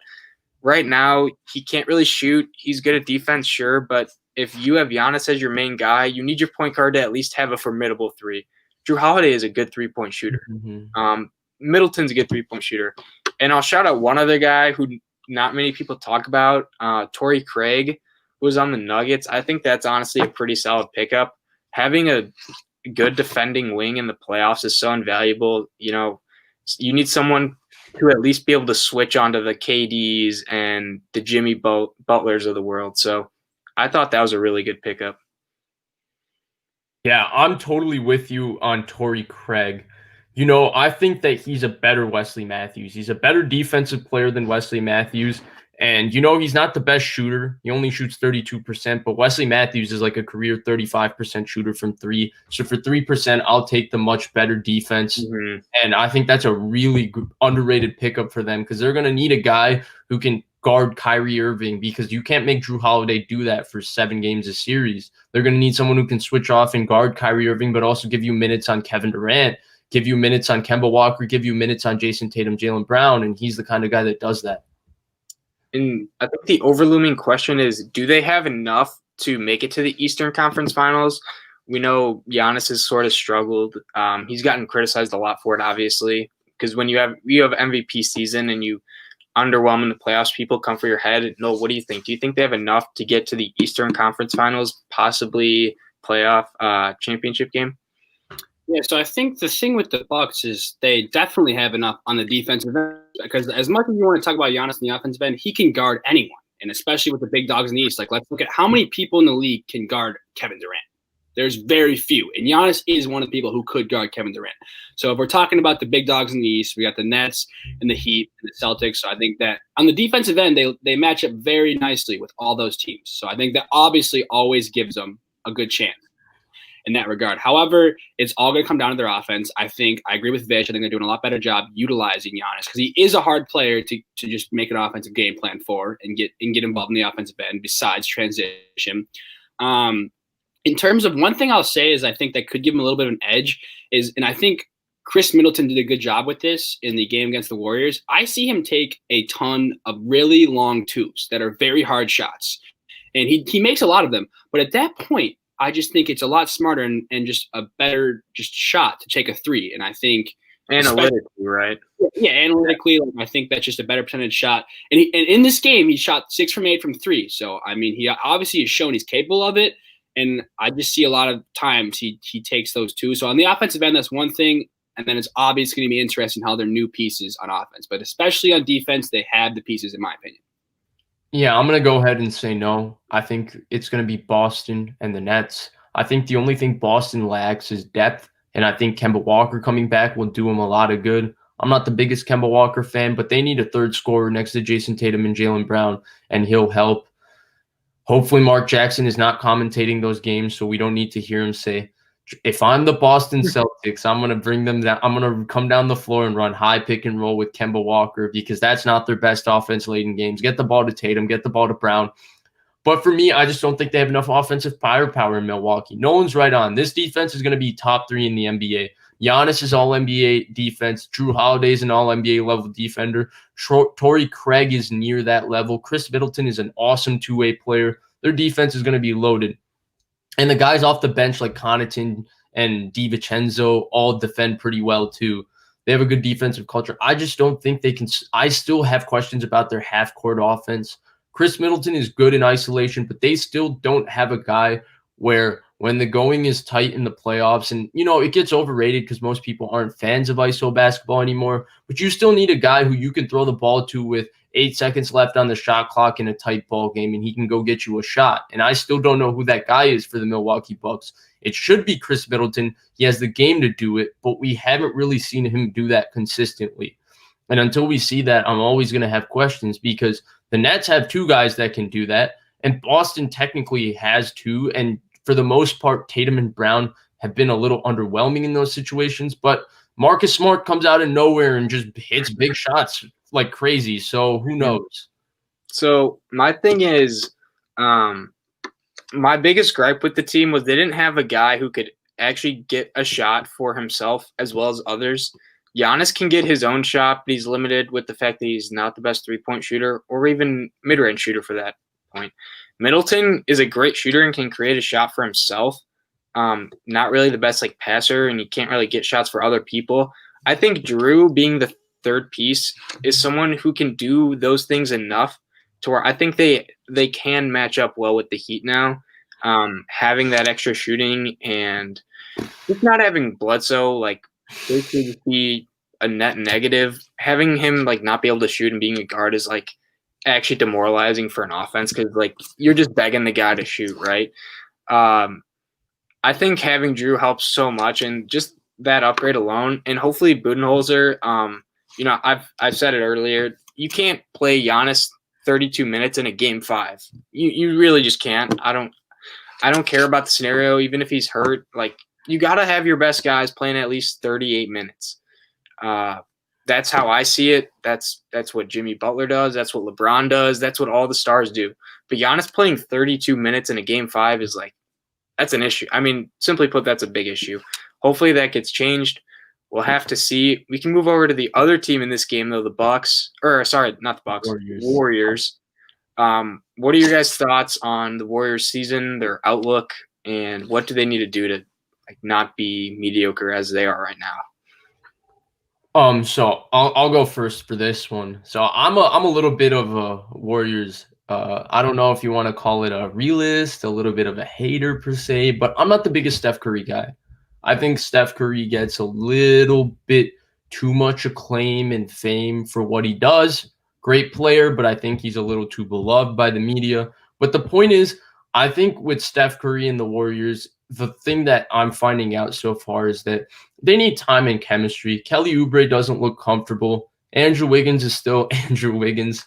right now, he can't really shoot. He's good at defense, sure. But if you have Giannis as your main guy, you need your point guard to at least have a formidable three. Drew Holiday is a good three-point shooter. Mm-hmm. Middleton's a good three-point shooter. And I'll shout out one other guy who not many people talk about, Torrey Craig, who was on the Nuggets. I think that's honestly a pretty solid pickup. Having a good defending wing in the playoffs is so invaluable. You need someone to at least be able to switch onto the KDs and the Jimmy Butlers of the world. So I thought that was a really good pickup. Yeah, I'm totally with you on Torrey Craig. I think that he's a better Wesley Matthews. He's a better defensive player than Wesley Matthews. And, he's not the best shooter. He only shoots 32%, but Wesley Matthews is like a career 35% shooter from 3. So for 3%, I'll take the much better defense. Mm-hmm. And I think that's a really underrated pickup for them because they're going to need a guy who can guard Kyrie Irving because you can't make Drew Holiday do that for 7 games a series. They're going to need someone who can switch off and guard Kyrie Irving, but also give you minutes on Kevin Durant, give you minutes on Kemba Walker, give you minutes on Jason Tatum, Jaylen Brown, and he's the kind of guy that does that. And I think the overlooming question is, do they have enough to make it to the Eastern Conference Finals? We know Giannis has sort of struggled. He's gotten criticized a lot for it, obviously, because when you have MVP season and you underwhelm in the playoffs, people come for your head. No, what do you think? Do you think they have enough to get to the Eastern Conference Finals, possibly playoff championship game? Yeah, so I think the thing with the Bucks is they definitely have enough on the defensive end because as much as you want to talk about Giannis in the offensive end, he can guard anyone, and especially with the big dogs in the East. Like, let's look at how many people in the league can guard Kevin Durant. There's very few. And Giannis is one of the people who could guard Kevin Durant. So if we're talking about the big dogs in the East, we got the Nets and the Heat and the Celtics. So I think that on the defensive end, they match up very nicely with all those teams. So I think that obviously always gives them a good chance in that regard. However, it's all going to come down to their offense. I agree with Vish. I think they're doing a lot better job utilizing Giannis because he is a hard player to just make an offensive game plan for and get involved in the offensive end besides transition. In terms of one thing I'll say is I think that could give him a little bit of an edge is, and I think Chris Middleton did a good job with this in the game against the Warriors. I see him take a ton of really long twos that are very hard shots. And he makes a lot of them. But at that point, I just think it's a lot smarter and just a better just shot to take a three. And I think analytically, right? Yeah, analytically, I think that's just a better percentage shot. And in this game, he shot 6 from 8 from 3. So I mean, he obviously has shown he's capable of it. And I just see a lot of times he takes those two. So on the offensive end, that's one thing. And then it's obviously going to be interesting how they're new pieces on offense. But especially on defense, they have the pieces, in my opinion. Yeah, I'm going to go ahead and say no. I think it's going to be Boston and the Nets. I think the only thing Boston lacks is depth. And I think Kemba Walker coming back will do him a lot of good. I'm not the biggest Kemba Walker fan, but they need a third scorer next to Jason Tatum and Jaylen Brown, and he'll help. Hopefully Mark Jackson is not commentating those games, so we don't need to hear him say, if I'm the Boston Celtics, I'm going to bring them down. I'm going to come down the floor and run high pick and roll with Kemba Walker because that's not their best offense late in games. Get the ball to Tatum, get the ball to Brown. But for me, I just don't think they have enough offensive firepower in Milwaukee. Nolan's right on. This defense is going to be top 3 in the NBA. Giannis is all-NBA defense. Drew Holiday's an all-NBA level defender. Torrey Craig is near that level. Chris Middleton is an awesome two-way player. Their defense is going to be loaded. And the guys off the bench like Connaughton and DiVincenzo all defend pretty well too. They have a good defensive culture. I just don't think they can – I still have questions about their half-court offense. Chris Middleton is good in isolation, but they still don't have a guy where when the going is tight in the playoffs, and, you know, it gets overrated because most people aren't fans of ISO basketball anymore, but you still need a guy who you can throw the ball to with 8 seconds left on the shot clock in a tight ball game, and he can go get you a shot. And I still don't know who that guy is for the Milwaukee Bucks. It should be Chris Middleton. He has the game to do it, but we haven't really seen him do that consistently. And until we see that, I'm always going to have questions because the Nets have 2 guys that can do that, and Boston technically has 2, and for the most part, Tatum and Brown have been a little underwhelming in those situations, but Marcus Smart comes out of nowhere and just hits big shots like crazy. So who knows? So my thing is, my biggest gripe with the team was they didn't have a guy who could actually get a shot for himself as well as others. Giannis can get his own shot, but he's limited with the fact that he's not the best three-point shooter or even mid-range shooter for that point. Middleton is a great shooter and can create a shot for himself. Not really the best like passer, and he can't really get shots for other people. I think Drew, being the third piece, is someone who can do those things enough to where I think they can match up well with the Heat now. Having that extra shooting and just not having Bledsoe like basically just be a net negative. Having him like not be able to shoot and being a guard is like actually demoralizing for an offense because like you're just begging the guy to shoot, right? I think having Drew helps so much, and just that upgrade alone, and hopefully Budenholzer. You know, I've said it earlier. You can't play Giannis 32 minutes in a game 5. You really just can't. I don't care about the scenario, even if he's hurt. Like you got to have your best guys playing at least 38 minutes. That's how I see it. That's what Jimmy Butler does. That's what LeBron does. That's what all the stars do. But Giannis playing 32 minutes in a game 5 is like, that's an issue. I mean, simply put, that's a big issue. Hopefully that gets changed. We'll have to see. We can move over to the other team in this game, though, the Bucks. Or, sorry, not the Bucks. Warriors. What are your guys' thoughts on the Warriors season, their outlook, and what do they need to do to like not be mediocre as they are right now? So I'll go first for this one. So I'm a little bit of a Warriors. I don't know if you want to call it a realist, a little bit of a hater per se, but I'm not the biggest Steph Curry guy. I think Steph Curry gets a little bit too much acclaim and fame for what he does. Great player, but I think he's a little too beloved by the media. But the point is, I think with Steph Curry and the Warriors, the thing that I'm finding out so far is that they need time and chemistry. Kelly Oubre doesn't look comfortable. Andrew Wiggins is still Andrew Wiggins,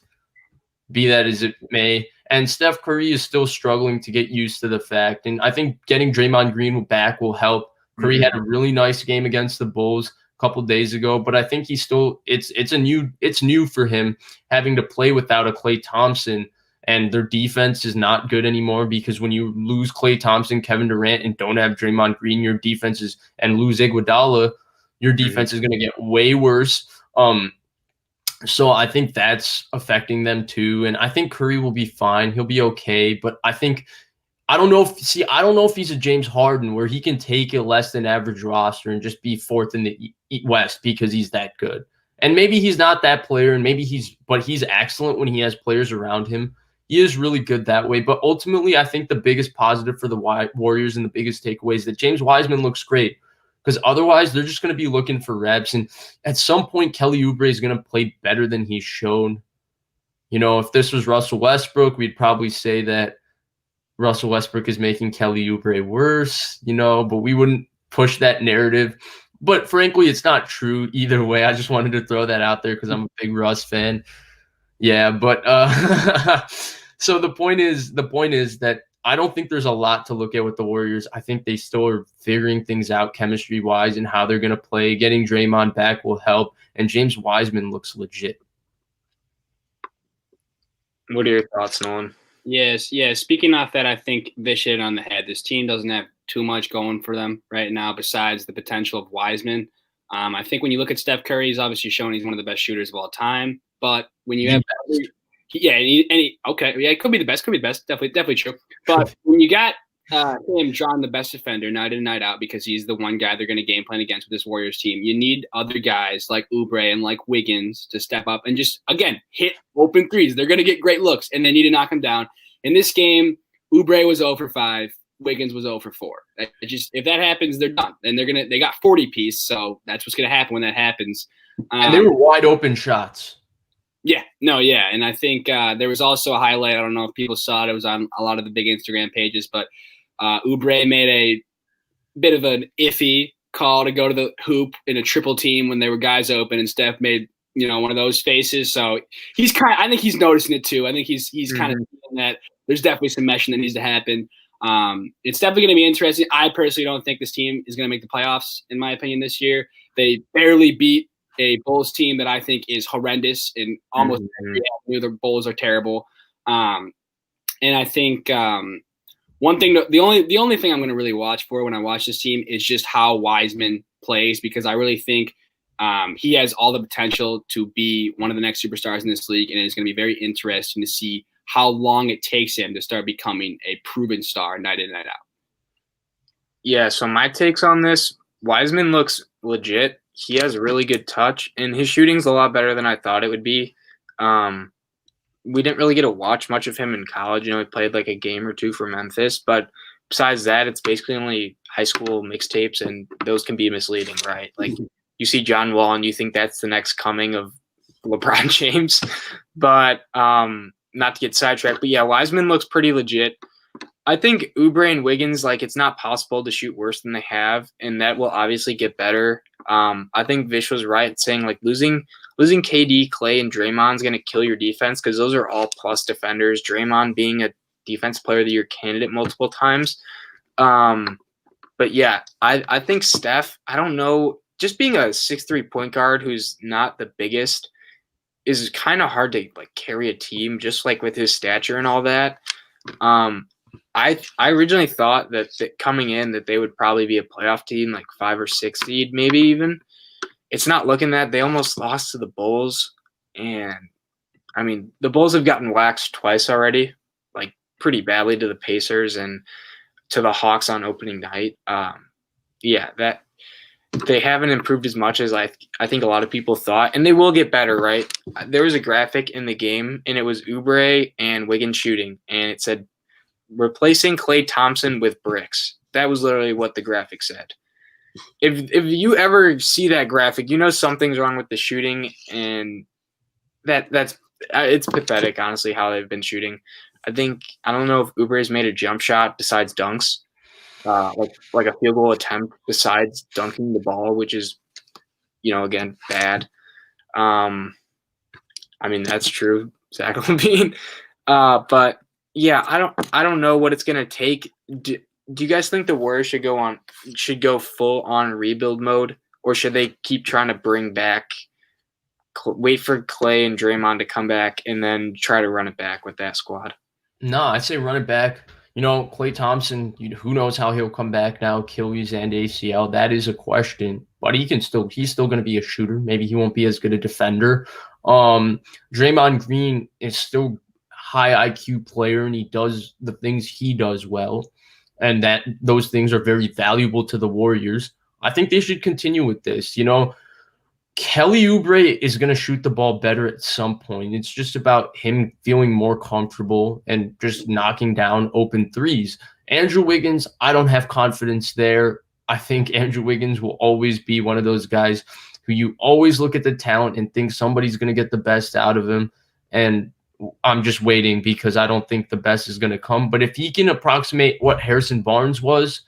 be that as it may. And Steph Curry is still struggling to get used to the fact. And I think getting Draymond Green back will help. Curry had a really nice game against the Bulls a couple days ago, but I think he's still it's new for him having to play without a Klay Thompson, and their defense is not good anymore because when you lose Klay Thompson, Kevin Durant, and don't have Draymond Green, your defense is and lose Iguodala, your defense is going to get way worse. So I think that's affecting them too, and I think Curry will be fine. He'll be okay, but I don't know if he's a James Harden where he can take a less than average roster and just be fourth in the West because he's that good. And maybe he's not that player, and but he's excellent when he has players around him. He is really good that way. But ultimately, I think the biggest positive for the Warriors and the biggest takeaway is that James Wiseman looks great, because otherwise they're just going to be looking for reps. And at some point, Kelly Oubre is going to play better than he's shown. If this was Russell Westbrook, we'd probably say that Russell Westbrook is making Kelly Oubre worse, but we wouldn't push that narrative. But frankly, it's not true either way. I just wanted to throw that out there because I'm a big Russ fan. Yeah, but so the point is that I don't think there's a lot to look at with the Warriors. I think they still are figuring things out chemistry-wise and how they're going to play. Getting Draymond back will help, and James Wiseman looks legit. What are your thoughts, Nolan? Yes. Speaking off that, I think Vish hit it on the head. This team doesn't have too much going for them right now besides the potential of Wiseman. I think when you look at Steph Curry, he's obviously shown he's one of the best shooters of all time. But when you have it could be the best, definitely true. But when you got him drawing the best defender night in, night out, because he's the one guy they're going to game plan against with this Warriors team, you need other guys like Oubre and like Wiggins to step up and just, again, hit open threes. They're going to get great looks, and they need to knock them down. In this game, Oubre was 0 for 5. Wiggins was 0 for 4. If that happens, they're done. And they got 40 piece, so that's what's going to happen when that happens. And they were wide open shots. And I think there was also a highlight. I don't know if people saw it. It was on a lot of the big Instagram pages, but Oubre made a bit of an iffy call to go to the hoop in a triple team when there were guys open, and Steph made one of those faces. So I think he's noticing it too. I think he's kind of seeing that there's definitely some meshing that needs to happen. It's definitely going to be interesting. I personally don't think this team is going to make the playoffs, in my opinion, this year. They barely beat a Bulls team that I think is horrendous in almost every avenue. The Bulls are terrible. And I think the only thing I'm going to really watch for when I watch this team is just how Wiseman plays, because I really think he has all the potential to be one of the next superstars in this league, and it's going to be very interesting to see how long it takes him to start becoming a proven star night in, night out. Yeah, so my takes on this, Wiseman looks legit. He has really good touch, and his shooting's a lot better than I thought it would be. We didn't really get to watch much of him in college. He played like a game or two for Memphis, but besides that, it's basically only high school mixtapes, and those can be misleading, right? Like, you see John Wall and you think that's the next coming of LeBron James, but not to get sidetracked, but yeah, Wiseman looks pretty legit. I think Oubre and Wiggins, it's not possible to shoot worse than they have, and that will obviously get better. I think Vish was right saying losing KD, Klay, and Draymond's going to kill your defense, because those are all plus defenders. Draymond being a defense player of the year candidate multiple times. But yeah, I think Steph, I don't know, just being a 6'3" point guard who's not the biggest is kind of hard to carry a team, just with his stature and all that. I originally thought that coming in that they would probably be a playoff team, 5 or 6 seed, maybe even. It's not looking that. They almost lost to the Bulls, and I mean the Bulls have gotten waxed twice already, pretty badly, to the Pacers and to the Hawks on opening night. That they haven't improved as much as I think a lot of people thought, and they will get better, right? There was a graphic in the game, and it was Oubre and Wiggins shooting, and it said replacing Klay Thompson with bricks. That was literally what the graphic said. If you ever see that graphic, something's wrong with the shooting, and that's it's pathetic, honestly, how they've been shooting. I don't know if Oubre's made a jump shot besides dunks. like a field goal attempt besides dunking the ball, which is, again, bad. I mean, that's true, Zach Levine. But yeah, I don't know what it's gonna take. Do you guys think the Warriors should go full on rebuild mode, or should they keep trying to bring back, wait for Clay and Draymond to come back, and then try to run it back with that squad? No, I'd say run it back. Klay Thompson, who knows how he'll come back now, Achilles and ACL. That is a question, but he's still going to be a shooter. Maybe he won't be as good a defender. Draymond Green is still high IQ player, and he does the things he does well, and that those things are very valuable to the Warriors. I think they should continue with this. Kelly Oubre is going to shoot the ball better at some point. It's just about him feeling more comfortable and just knocking down open threes. Andrew Wiggins, I don't have confidence there. I think Andrew Wiggins will always be one of those guys who you always look at the talent and think somebody's going to get the best out of him. And I'm just waiting because I don't think the best is going to come. But if he can approximate what Harrison Barnes was,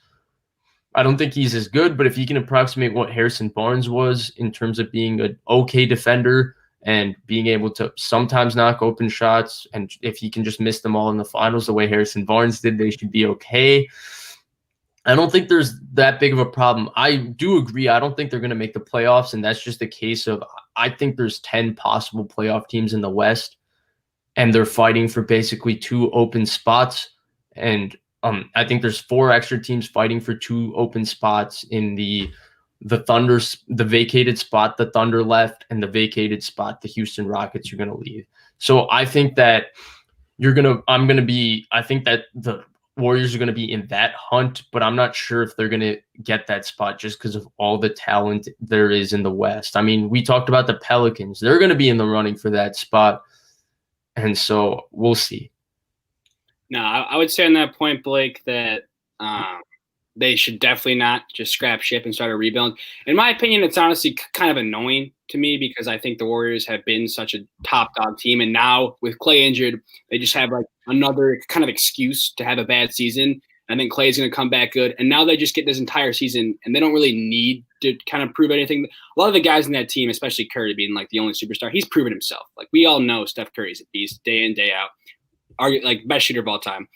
I don't think he's as good, but if he can approximate what Harrison Barnes was in terms of being an okay defender and being able to sometimes knock open shots, and if he can just miss them all in the finals the way Harrison Barnes did, they should be okay. I don't think there's that big of a problem. I do agree. I don't think they're going to make the playoffs, and that's just a case of I think there's 10 possible playoff teams in the West, and they're fighting for basically 2 open spots, and I think there's 4 extra teams fighting for 2 open spots in the Thunder's, the vacated spot the Thunder left, and the vacated spot the Houston Rockets are going to leave. So I think that I think that the Warriors are going to be in that hunt, but I'm not sure if they're going to get that spot just because of all the talent there is in the West. I mean, we talked about the Pelicans. They're going to be in the running for that spot. And so we'll see. No, I would say on that point, Blake, that they should definitely not just scrap ship and start a rebuild. In my opinion, it's honestly kind of annoying to me because I think the Warriors have been such a top dog team. And now with Clay injured, they just have like another kind of excuse to have a bad season. I think Clay's going to come back good. And now they just get this entire season and they don't really need to kind of prove anything. A lot of the guys in that team, especially Curry being like the only superstar, he's proven himself. Like we all know Steph Curry's a beast day in, day out. Like best shooter of all time.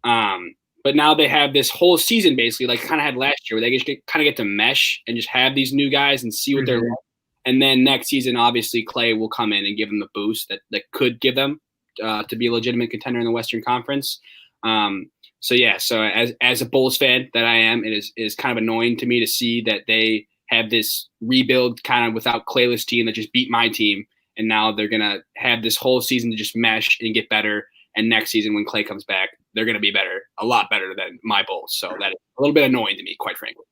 But now they have this whole season basically like kind of had last year where they just kind of get to mesh and just have these new guys and see what they're like. And then next season, obviously Clay will come in and give them the boost that could give them to be a legitimate contender in the Western Conference. So as a Bulls fan that I am, it is kind of annoying to me to see that they have this rebuild kind of without Clayless team that just beat my team. And now they're going to have this whole season to just mesh and get better. And next season, when Clay comes back, they're going to be better, a lot better than my Bulls. So that is a little bit annoying to me, quite frankly.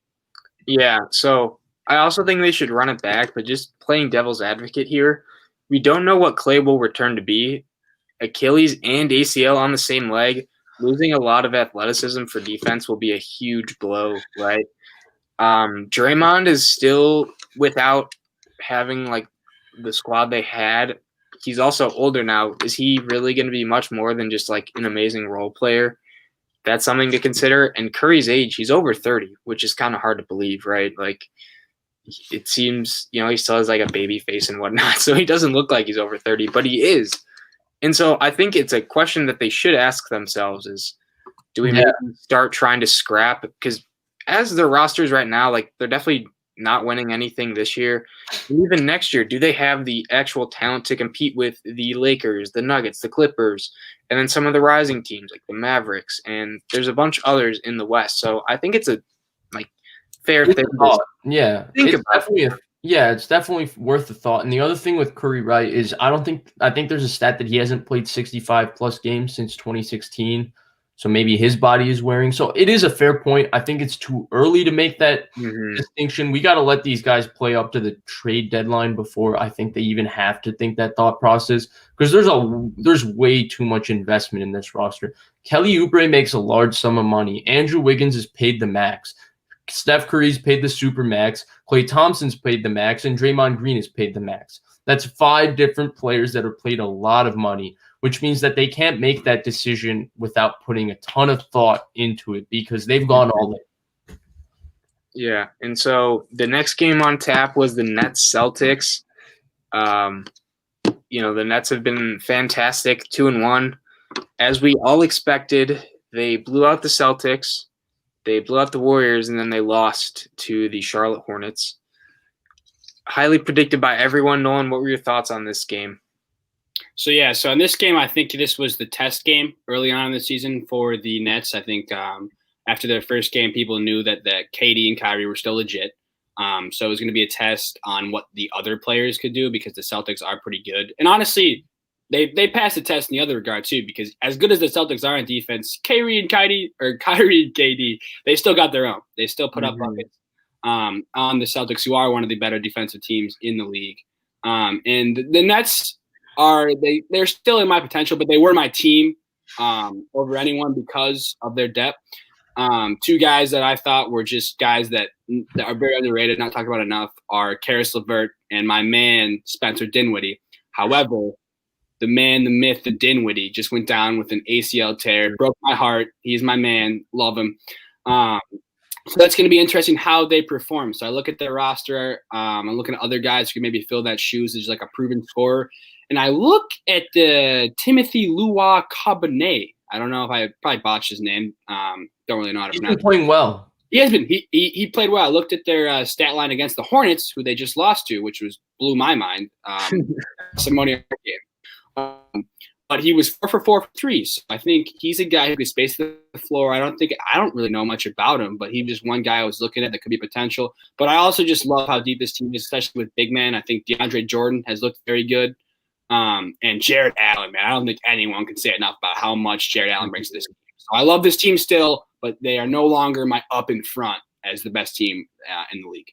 Yeah, so I also think they should run it back, but just playing devil's advocate here, we don't know what Clay will return to be. Achilles and ACL on the same leg, losing a lot of athleticism for defense will be a huge blow, right? Draymond is still without having like the squad they had. He's also older now. Is he really going to be much more than just like an amazing role player? That's something to consider. And Curry's age, he's over 30, which is kind of hard to believe, right? Like it seems, he still has like a baby face and whatnot. So he doesn't look like he's over 30, but he is. And so I think it's a question that they should ask themselves is, do we maybe start trying to scrap? Because as their rosters right now, like they're definitely not winning anything this year. And even next year, do they have the actual talent to compete with the Lakers, the Nuggets, the Clippers, and then some of the rising teams like the Mavericks? And there's a bunch of others in the West. So I think it's a fair thing. It's definitely worth the thought. And the other thing with Curry, right, is I think there's a stat that he hasn't played 65 plus games since 2016. So maybe his body is wearing. So it is a fair point. I think it's too early to make that distinction. We got to let these guys play up to the trade deadline before I think they even have to think that thought process, because there's way too much investment in this roster. Kelly Oubre makes a large sum of money. Andrew Wiggins is paid the max. Steph Curry's paid the super max. Klay Thompson's paid the max, and Draymond Green is paid the max. That's 5 different players that are paid a lot of money, which means that they can't make that decision without putting a ton of thought into it because they've gone all in. Yeah, and so the next game on tap was the Nets Celtics. The Nets have been fantastic, 2-1. As we all expected, they blew out the Celtics, they blew out the Warriors, and then they lost to the Charlotte Hornets. Highly predicted by everyone. Nolan, what were your thoughts on this game? So in this game, I think this was the test game early on in the season for the Nets. I think after their first game, people knew that KD and Kyrie were still legit. So it was going to be a test on what the other players could do because the Celtics are pretty good. And honestly, they passed the test in the other regard too, because as good as the Celtics are on defense, Kyrie and KD, they still got their own. They still put up buckets on the Celtics, who are one of the better defensive teams in the league. And the Nets they're still in my potential, but they were my team over anyone because of their depth. Two guys that I thought were just guys that are very underrated, not talked about enough, are Karis LeVert and my man Spencer Dinwiddie. However, the man, the myth, the Dinwiddie just went down with an ACL tear. Broke my heart. He's my man. Love him. So that's going to be interesting how they perform. So I look at their roster. I'm looking at other guys who can maybe fill that shoes as like a proven scorer. And I look at the Timothy Lua Cabernet. I don't know if I probably botched his name. Don't really know how to pronounce it. He's been playing well. He has been. He played well. I looked at their stat line against the Hornets, who they just lost to, which blew my mind. Some money on that game. But he was 4 for 4 for threes. So I think he's a guy who can space the floor. I don't really know much about him, but he's just one guy I was looking at that could be potential. But I also just love how deep this team is, especially with big man. I think DeAndre Jordan has looked very good. And Jared Allen, man, I don't think anyone can say enough about how much Jared Allen brings to this team. So I love this team still, but they are no longer my up in front as the best team in the league.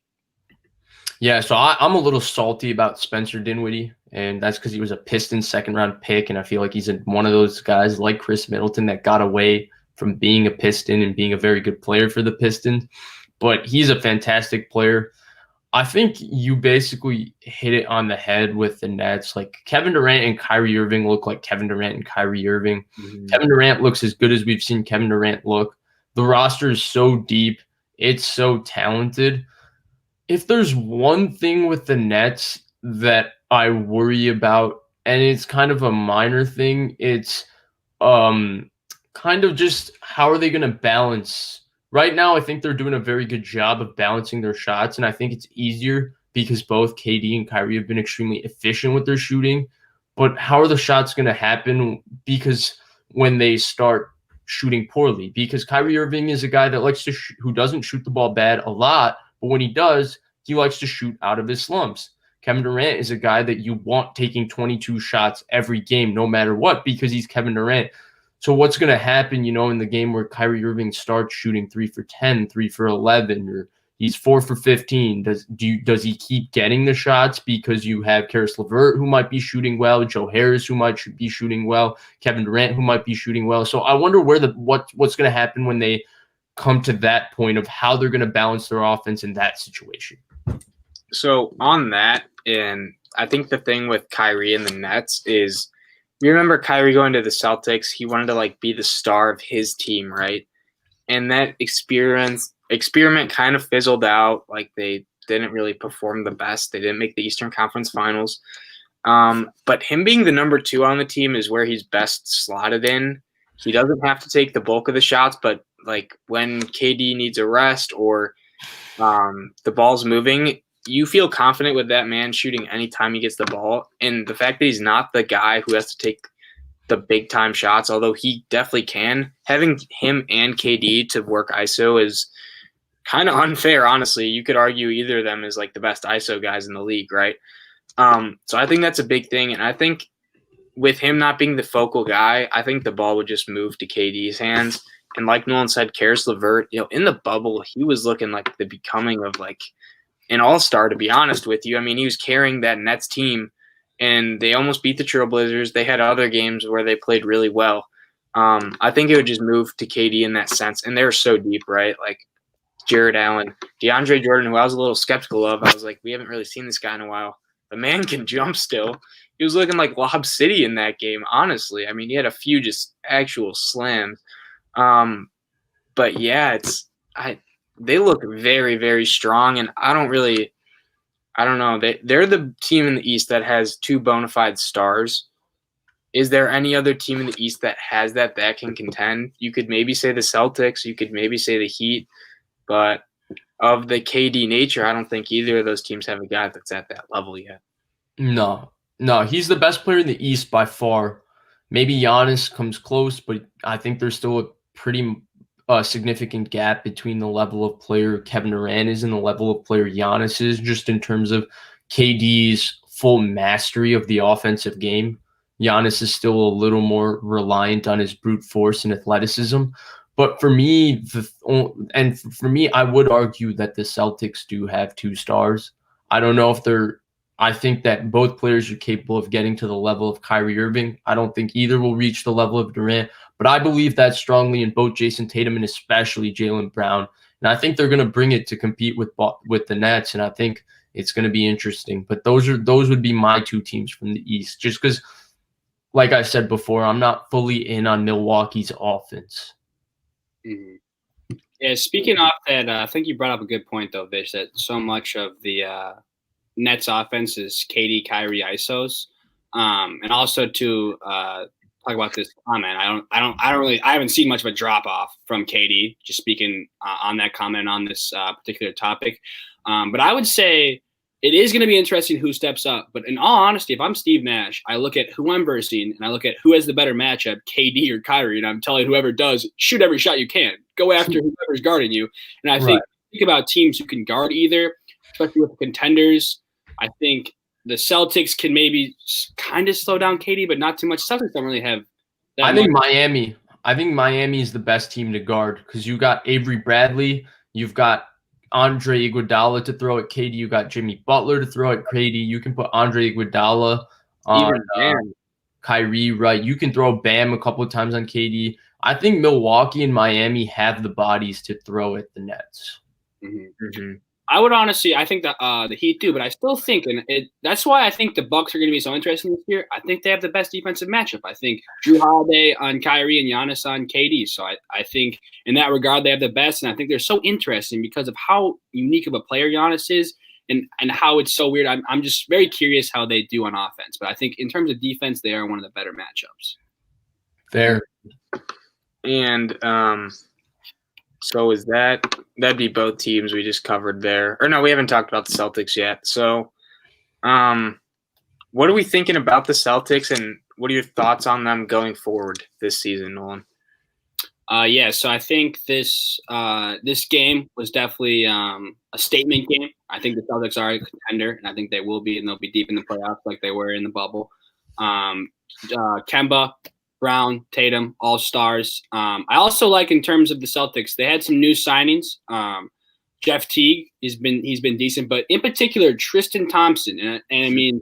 Yeah, so I'm a little salty about Spencer Dinwiddie, and that's because he was a Pistons second-round pick, and I feel like he's one of those guys like Chris Middleton that got away from being a Piston and being a very good player for the Pistons. But he's a fantastic player. I think you basically hit it on the head with the Nets. Like Kevin Durant and Kyrie Irving look like Kevin Durant and Kyrie Irving. Mm-hmm. Kevin Durant looks as good as we've seen Kevin Durant look. The roster is so deep. It's so talented. If there's one thing with the Nets that I worry about, and it's kind of a minor thing, it's kind of just how are they going to balance. Right now, I think they're doing a very good job of balancing their shots, and I think it's easier because both KD and Kyrie have been extremely efficient with their shooting. But how are the shots going to happen? Because when they start shooting poorly, because Kyrie Irving is a guy that likes to who doesn't shoot the ball bad a lot, but when he does, he likes to shoot out of his slumps. Kevin Durant is a guy that you want taking 22 shots every game, no matter what, because he's Kevin Durant. So what's going to happen, in the game where Kyrie Irving starts shooting 3 for 10, 3 for 11, or he's 4 for 15? Does he keep getting the shots because you have Karis LeVert who might be shooting well, Joe Harris who might be shooting well, Kevin Durant who might be shooting well? So I wonder what's going to happen when they come to that point of how they're going to balance their offense in that situation. So on that, and I think the thing with Kyrie and the Nets is, you remember Kyrie going to the Celtics, he wanted to be the star of his team, right? And that experiment kind of fizzled out. They didn't really perform the best. They didn't make the Eastern Conference Finals. But him being the number 2 on the team is where he's best slotted in. He doesn't have to take the bulk of the shots, but when KD needs a rest or the ball's moving, you feel confident with that man shooting anytime he gets the ball. And the fact that he's not the guy who has to take the big time shots, although he definitely can, having him and KD to work ISO is kind of unfair, honestly. You could argue either of them is the best ISO guys in the league, right? So I think that's a big thing. And I think with him not being the focal guy, I think the ball would just move to KD's hands. And like Nolan said, Karis LeVert, in the bubble, he was looking like the becoming of an all-star, to be honest with you. I mean, he was carrying that Nets team, and they almost beat the Trailblazers. They had other games where they played really well. I think it would just move to KD in that sense, and they're so deep, right? Jared Allen, DeAndre Jordan, who I was a little skeptical of. I was like, we haven't really seen this guy in a while. The man can jump still. He was looking like Lob City in that game, honestly. I mean, he had a few just actual slams. But yeah, they look very, very strong, and I don't know. They're the team in the East that has two bona fide stars. Is there any other team in the East that has that can contend? You could maybe say the Celtics. You could maybe say the Heat. But of the KD nature, I don't think either of those teams have a guy that's at that level yet. No, he's the best player in the East by far. Maybe Giannis comes close, but I think there's still a pretty significant gap between the level of player Kevin Durant is and the level of player Giannis is, just in terms of KD's full mastery of the offensive game. Giannis is still a little more reliant on his brute force and athleticism. But for me, I would argue that the Celtics do have two stars. I don't know if I think that both players are capable of getting to the level of Kyrie Irving. I don't think either will reach the level of Durant, but I believe that strongly in both Jason Tatum and especially Jaylen Brown. And I think they're going to bring it to compete with the Nets, and I think it's going to be interesting. But those would be my two teams from the East, just because, like I said before, I'm not fully in on Milwaukee's offense. Mm-hmm. Yeah, speaking off that, I think you brought up a good point, though, Vish, that so much of the Nets offense is KD, Kyrie, ISOs, and also to talk about this comment. I haven't seen much of a drop off from KD. Just speaking on that comment on this particular topic, but I would say it is going to be interesting who steps up. But in all honesty, if I'm Steve Nash, I look at who I'm versing and I look at who has the better matchup, KD or Kyrie, and I'm telling whoever does, shoot every shot you can, go after whoever's guarding you. And I think about teams who can guard either, especially with contenders. I think the Celtics can maybe kind of slow down KD, but not too much. Celtics don't really have that much. I think Miami is the best team to guard because you got Avery Bradley, you've got Andre Iguodala to throw at KD, you got Jimmy Butler to throw at KD. You can put Andre Iguodala on Kyrie, right? You can throw Bam a couple of times on KD. I think Milwaukee and Miami have the bodies to throw at the Nets. Mm-hmm. Mm-hmm. I would honestly, I think that the Heat do, but I still think, and that's why I think the Bucks are going to be so interesting this year. I think they have the best defensive matchup. I think Drew Holiday on Kyrie and Giannis on KD. So I think in that regard they have the best, and I think they're so interesting because of how unique of a player Giannis is, and how it's so weird. I'm just very curious how they do on offense, but I think in terms of defense, they are one of the better matchups. Fair. And so that'd be both teams we just covered there. Or no, we haven't talked about the Celtics yet. So what are we thinking about the Celtics, and what are your thoughts on them going forward this season, Nolan? So I think this game was definitely a statement game. I think the Celtics are a contender, and I think they will be, and they'll be deep in the playoffs like they were in the bubble. Kemba, Brown, Tatum, all stars. I also like in terms of the Celtics, they had some new signings. Jeff Teague, he's been decent, but in particular Tristan Thompson, and I mean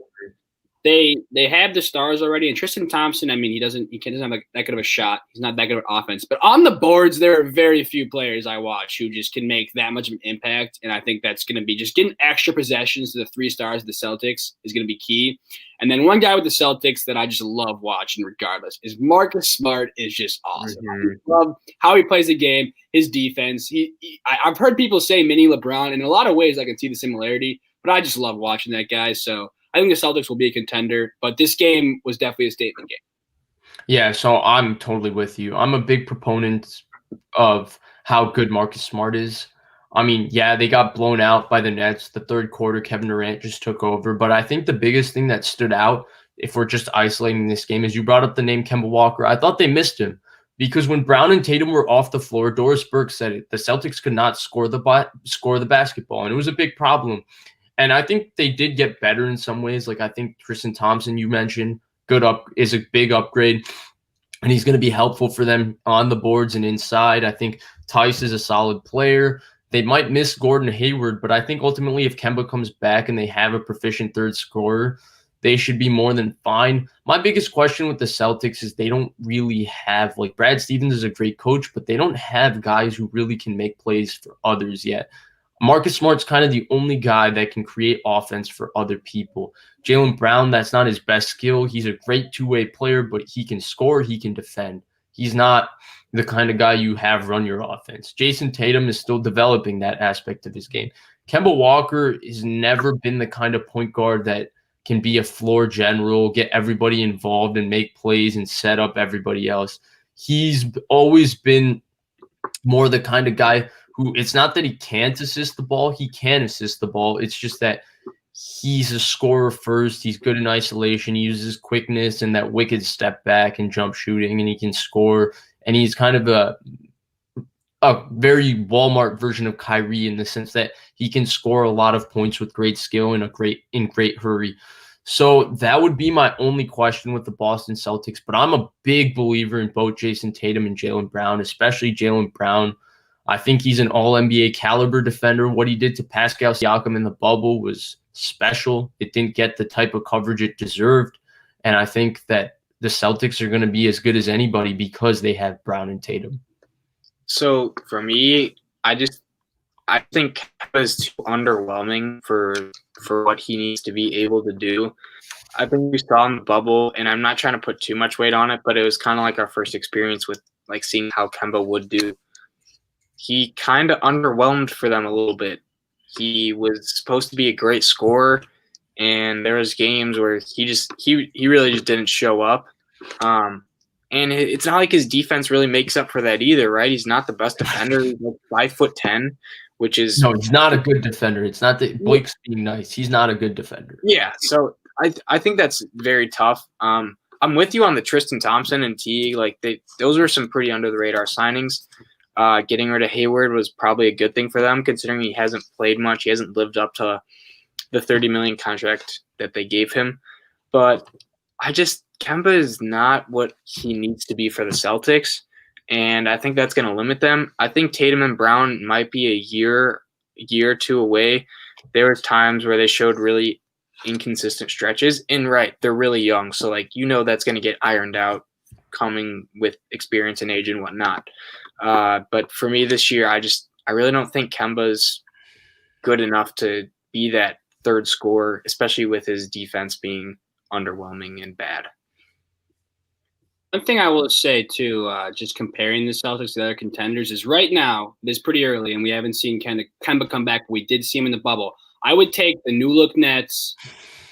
they have the stars already. And Tristan Thompson, I mean he doesn't have that good of a shot. He's not that good of an offense, but on the boards there are very few players I watch who just can make that much of an impact. And I think that's going to be just getting extra possessions to the 3 stars of the Celtics is going to be key. And then one guy with the Celtics that I just love watching regardless is Marcus Smart is just awesome. Mm-hmm. I love how he plays the game, his defense. I've heard people say mini LeBron, and in a lot of ways I can see the similarity, but I just love watching that guy. So I think the Celtics will be a contender, but this game was definitely a statement game. Yeah, so I'm totally with you. I'm a big proponent of how good Marcus Smart is. I mean, yeah, they got blown out by the Nets. The third quarter, Kevin Durant just took over. But I think the biggest thing that stood out, if we're just isolating this game, is you brought up the name Kemba Walker. I thought they missed him because when Brown and Tatum were off the floor, Doris Burke said it. The Celtics could not score the basketball, and it was a big problem. And I think they did get better in some ways. Like I think Tristan Thompson, you mentioned, is a big upgrade, and he's going to be helpful for them on the boards and inside. I think Tice is a solid player. They might miss Gordon Hayward, but I think ultimately if Kemba comes back and they have a proficient third scorer, they should be more than fine. My biggest question with the Celtics is they don't really have, like Brad Stevens is a great coach, but they don't have guys who really can make plays for others yet. Marcus Smart's kind of the only guy that can create offense for other people. Jaylen Brown, that's not his best skill. He's a great two-way player, but he can score, he can defend. He's not the kind of guy you have run your offense. Jason Tatum is still developing that aspect of his game. Kemba Walker has never been the kind of point guard that can be a floor general, get everybody involved and make plays and set up everybody else. He's always been more the kind of guy who, it's not that he can't assist the ball, he can assist the ball. It's just that he's a scorer first. He's good in isolation. He uses quickness and that wicked step back and jump shooting, and he can score. And he's kind of a very Walmart version of Kyrie in the sense that he can score a lot of points with great skill and in great hurry. So that would be my only question with the Boston Celtics. But I'm a big believer in both Jason Tatum and Jaylen Brown, especially Jaylen Brown. I think he's an all-NBA caliber defender. What he did to Pascal Siakam in the bubble was special. It didn't get the type of coverage it deserved. And I think that the Celtics are going to be as good as anybody because they have Brown and Tatum. So for me, I think Kemba is too underwhelming for what he needs to be able to do. I think we saw in the bubble, and I'm not trying to put too much weight on it, but it was kind of like our first experience with like seeing how Kemba would do. He kind of underwhelmed for them a little bit. He was supposed to be a great scorer, and there was games where he really just didn't show up. And it's not like his defense really makes up for that either, right? He's not the best defender. He's like 5'10", which is no, he's not a good defender. It's not that Blake's being nice. He's not a good defender. Yeah, so I think that's very tough. I'm with you on the Tristan Thompson and Teague. Like those were some pretty under the radar signings. Getting rid of Hayward was probably a good thing for them, considering he hasn't played much. He hasn't lived up to the $30 million contract that they gave him. But Kemba is not what he needs to be for the Celtics, and I think that's going to limit them. I think Tatum and Brown might be a year or two away. There were times where they showed really inconsistent stretches, and they're really young, so that's going to get ironed out coming with experience and age and whatnot. But for me this year, I really don't think Kemba's good enough to be that third scorer, especially with his defense being underwhelming and bad. One thing I will say, too, just comparing the Celtics to the other contenders is right now, it's pretty early, and we haven't seen Kemba come back. We did see him in the bubble. I would take the new-look Nets,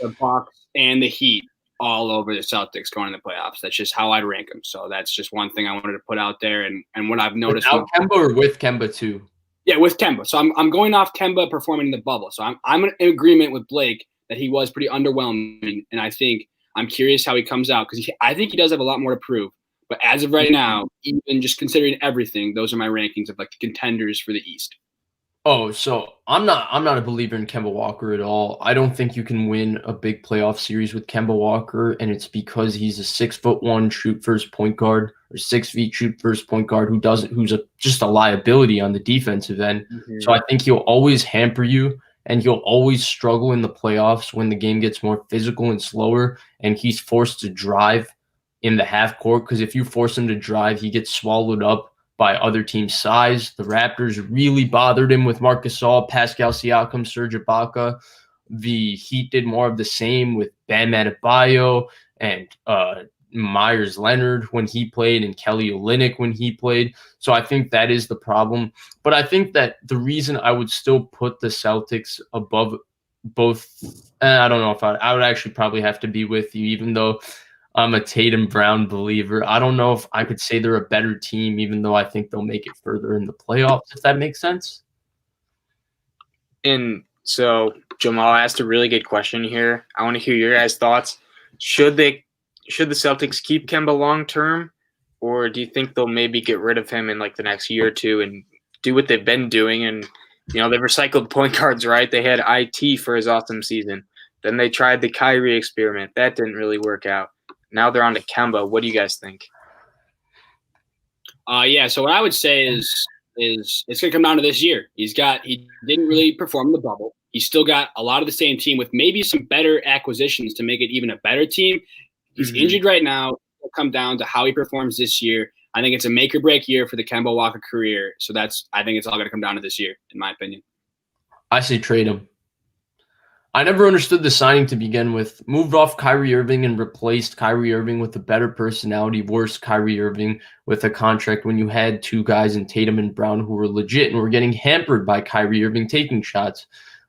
the Bucks, and the Heat all over the Celtics going in the playoffs. That's just how I'd rank them. So that's just one thing I wanted to put out there. And what I've noticed. Without Kemba or with Kemba, too? Yeah, with Kemba. So I'm going off Kemba performing in the bubble. So I'm in agreement with Blake that he was pretty underwhelming, and I think – I'm curious how he comes out because I think he does have a lot more to prove. But as of right now, even just considering everything, those are my rankings of the contenders for the East. Oh, so I'm not a believer in Kemba Walker at all. I don't think you can win a big playoff series with Kemba Walker, and it's because he's a 6'1" shoot first point guard or 6 feet shoot first point guard who's just a liability on the defensive end. Mm-hmm. So I think he'll always hamper you. And he'll always struggle in the playoffs when the game gets more physical and slower, and he's forced to drive in the half court. Because if you force him to drive, he gets swallowed up by other teams' size. The Raptors really bothered him with Marc Gasol, Pascal Siakam, Serge Ibaka. The Heat did more of the same with Bam Adebayo and Myers Leonard when he played and Kelly Olynyk when he played. So I think that is the problem. But I think that the reason I would still put the Celtics above both, I don't know if I would actually probably have to be with you, even though I'm a Tatum Brown believer. I don't know if I could say they're a better team, even though I think they'll make it further in the playoffs, if that makes sense. And so Jamal asked a really good question here. I want to hear your guys' thoughts. Should the Celtics keep Kemba long term, or do you think they'll maybe get rid of him in the next year or two and do what they've been doing? And they've recycled point guards, right? They had IT for his awesome season. Then they tried the Kyrie experiment. That didn't really work out. Now they're on to Kemba. What do you guys think? Yeah. So what I would say is it's going to come down to this year. He didn't really perform in the bubble. He's still got a lot of the same team with maybe some better acquisitions to make it even a better team. He's injured right now. It'll come down to how he performs this year. I think it's a make or break year for the Kemba Walker career. So I think it's all going to come down to this year, in my opinion. I say trade him. I never understood the signing to begin with. Moved off Kyrie Irving and replaced Kyrie Irving with a better personality, worse Kyrie Irving with a contract when you had two guys in Tatum and Brown who were legit and were getting hampered by Kyrie Irving taking shots.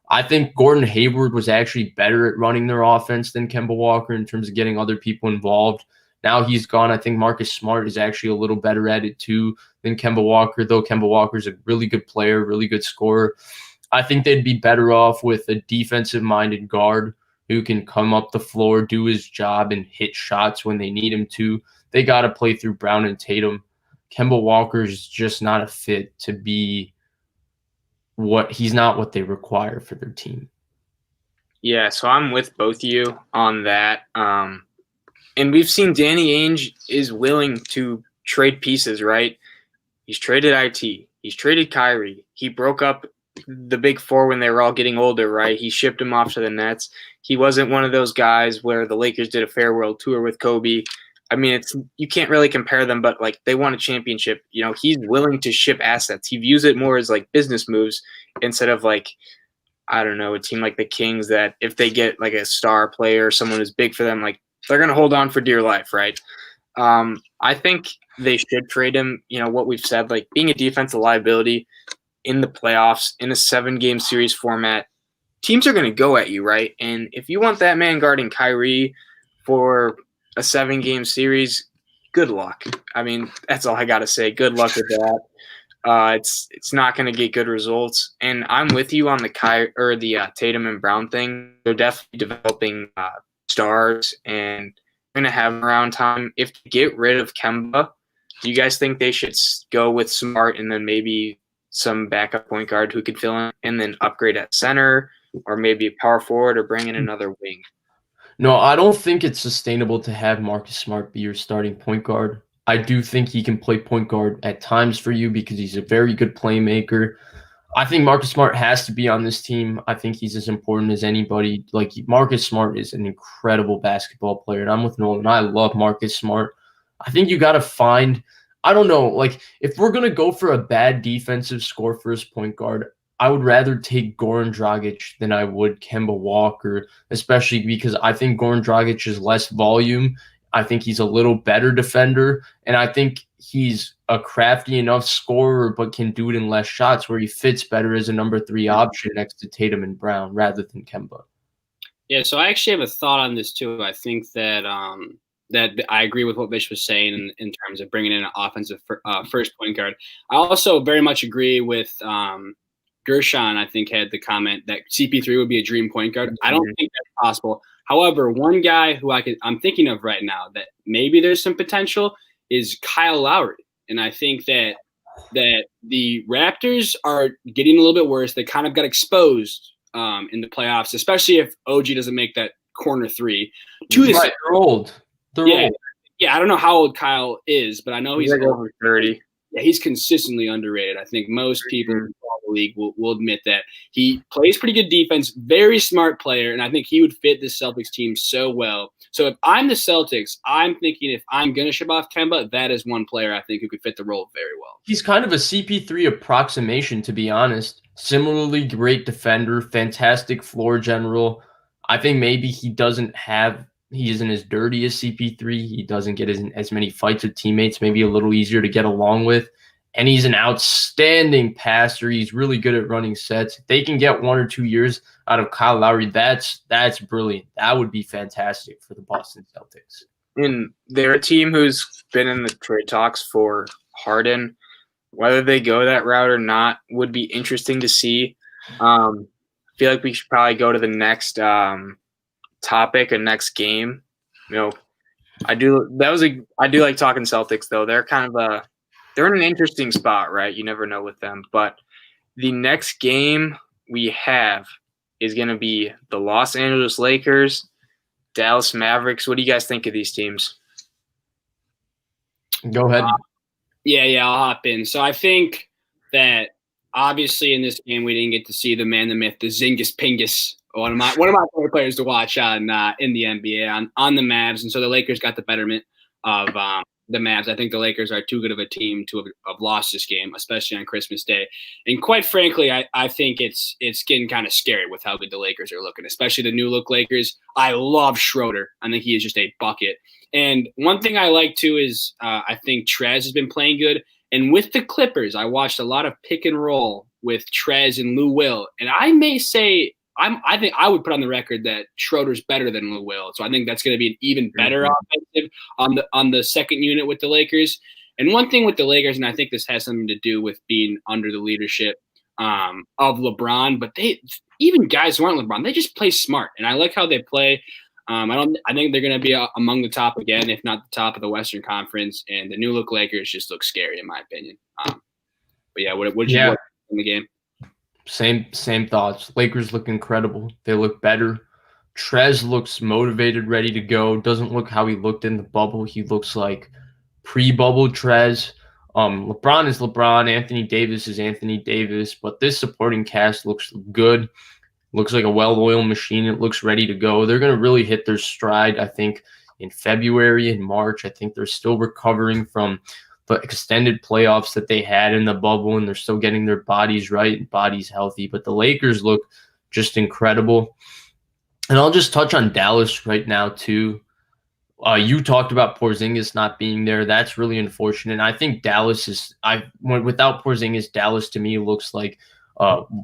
I think Gordon Hayward was actually better at running their offense than Kemba Walker in terms of getting other people involved. Now he's gone. I think Marcus Smart is actually a little better at it too than Kemba Walker, though Kemba Walker is a really good player, really good scorer. I think they'd be better off with a defensive-minded guard who can come up the floor, do his job, and hit shots when they need him to. They got to play through Brown and Tatum. Kemba Walker is just not a fit to be he's not what they require for their team. Yeah, so I'm with both of you on that. And we've seen Danny Ainge is willing to trade pieces, right? He's traded IT. He's traded Kyrie. He broke up the big four when they were all getting older, right? He shipped him off to the Nets. He wasn't one of those guys where the Lakers did a farewell tour with Kobe. I mean, you can't really compare them, but like they won a championship. You know, he's willing to ship assets. He views it more as like business moves instead of like, I don't know, a team like the Kings that if they get like a star player or someone who's big for them, like they're going to hold on for dear life, right? I think they should trade him. You know, what we've said, like being a defensive liability in the playoffs in a 7-game series format, teams are going to go at you, right? And if you want that man guarding Kyrie for a 7-game series, good luck. I mean, that's all I got to say. Good luck with that. It's not going to get good results. And I'm with you on the Tatum and Brown thing. They're definitely developing stars and going to have around time. If they get rid of Kemba, do you guys think they should go with Smart and then maybe some backup point guard who could fill in and then upgrade at center or maybe a power forward or bring in another wing? No, I don't think it's sustainable to have Marcus Smart be your starting point guard. I do think he can play point guard at times for you because he's a very good playmaker. I think Marcus Smart has to be on this team. I think he's as important as anybody. Like Marcus Smart is an incredible basketball player, and I'm with Nolan. I love Marcus Smart. I think you got to find – I don't know. Like, if we're going to go for a bad defensive score first point guard, I would rather take Goran Dragic than I would Kemba Walker, especially because I think Goran Dragic is less volume. I think he's a little better defender, and I think he's a crafty enough scorer but can do it in less shots where he fits better as a number 3 option next to Tatum and Brown rather than Kemba. Yeah, so I actually have a thought on this too. I think that that I agree with what Vish was saying in terms of bringing in an offensive first point guard. I also very much agree with Gershon, I think, had the comment that CP3 would be a dream point guard. I don't think that's possible. However, one guy who I'm thinking of right now that maybe there's some potential is Kyle Lowry. And I think that the Raptors are getting a little bit worse. They kind of got exposed in the playoffs, especially if OG doesn't make that corner 3. They're old. Yeah, I don't know how old Kyle is, but I know he's like over 30. Yeah, he's consistently underrated. I think most people in the league will admit that. He plays pretty good defense, very smart player, and I think he would fit the Celtics team so well. So if I'm the Celtics, I'm thinking if I'm going to ship off Kemba, that is one player I think who could fit the role very well. He's kind of a CP3 approximation, to be honest. Similarly great defender, fantastic floor general. I think maybe he isn't as dirty as CP3. He doesn't get as many fights with teammates, maybe a little easier to get along with. And he's an outstanding passer. He's really good at running sets. If they can get 1 or 2 years out of Kyle Lowry, that's brilliant. That would be fantastic for the Boston Celtics. And they're a team who's been in the trade talks for Harden. Whether they go that route or not would be interesting to see. I feel like we should probably go to the next topic and next game. You know, I do like talking Celtics though. They're kind of they're in an interesting spot, right? You never know with them. But the next game we have is going to be the Los Angeles Lakers, Dallas Mavericks. What do you guys think of these teams? Go ahead. Yeah, I'll hop in. So I think that obviously in this game we didn't get to see the man, the myth, the Zingus Pingus, one of my favorite players to watch in the NBA on the Mavs, and so the Lakers got the betterment of the Mavs. I think the Lakers are too good of a team to have lost this game, especially on Christmas Day. And quite frankly, I think it's getting kind of scary with how good the Lakers are looking, especially the new look Lakers. I love Schroeder. I think he is just a bucket. And one thing I like too is I think Trez has been playing good. And with the Clippers, I watched a lot of pick and roll with Trez and Lou Will. And I may say I think I would put on the record that Schroeder's better than Lou Will. So I think that's going to be an even better offensive on the second unit with the Lakers. And one thing with the Lakers, and I think this has something to do with being under the leadership of LeBron, but even guys who aren't LeBron, they just play smart. And I like how they play. I think they're going to be among the top again, if not the top of the Western Conference. And the new look Lakers just look scary, in my opinion. But yeah, what did you watch in the game? Same thoughts. Lakers look incredible. They look better. Trez looks motivated, ready to go. Doesn't look how he looked in the bubble. He looks like pre-bubble Trez. LeBron is LeBron. Anthony Davis is Anthony Davis. But this supporting cast looks good. Looks like a well-oiled machine. It looks ready to go. They're going to really hit their stride, I think, in February and March. I think they're still recovering from the extended playoffs that they had in the bubble, and they're still getting their bodies right and bodies healthy. But the Lakers look just incredible. And I'll just touch on Dallas right now, too. You talked about Porzingis not being there. That's really unfortunate. I think Dallas is without Porzingis, Dallas to me looks like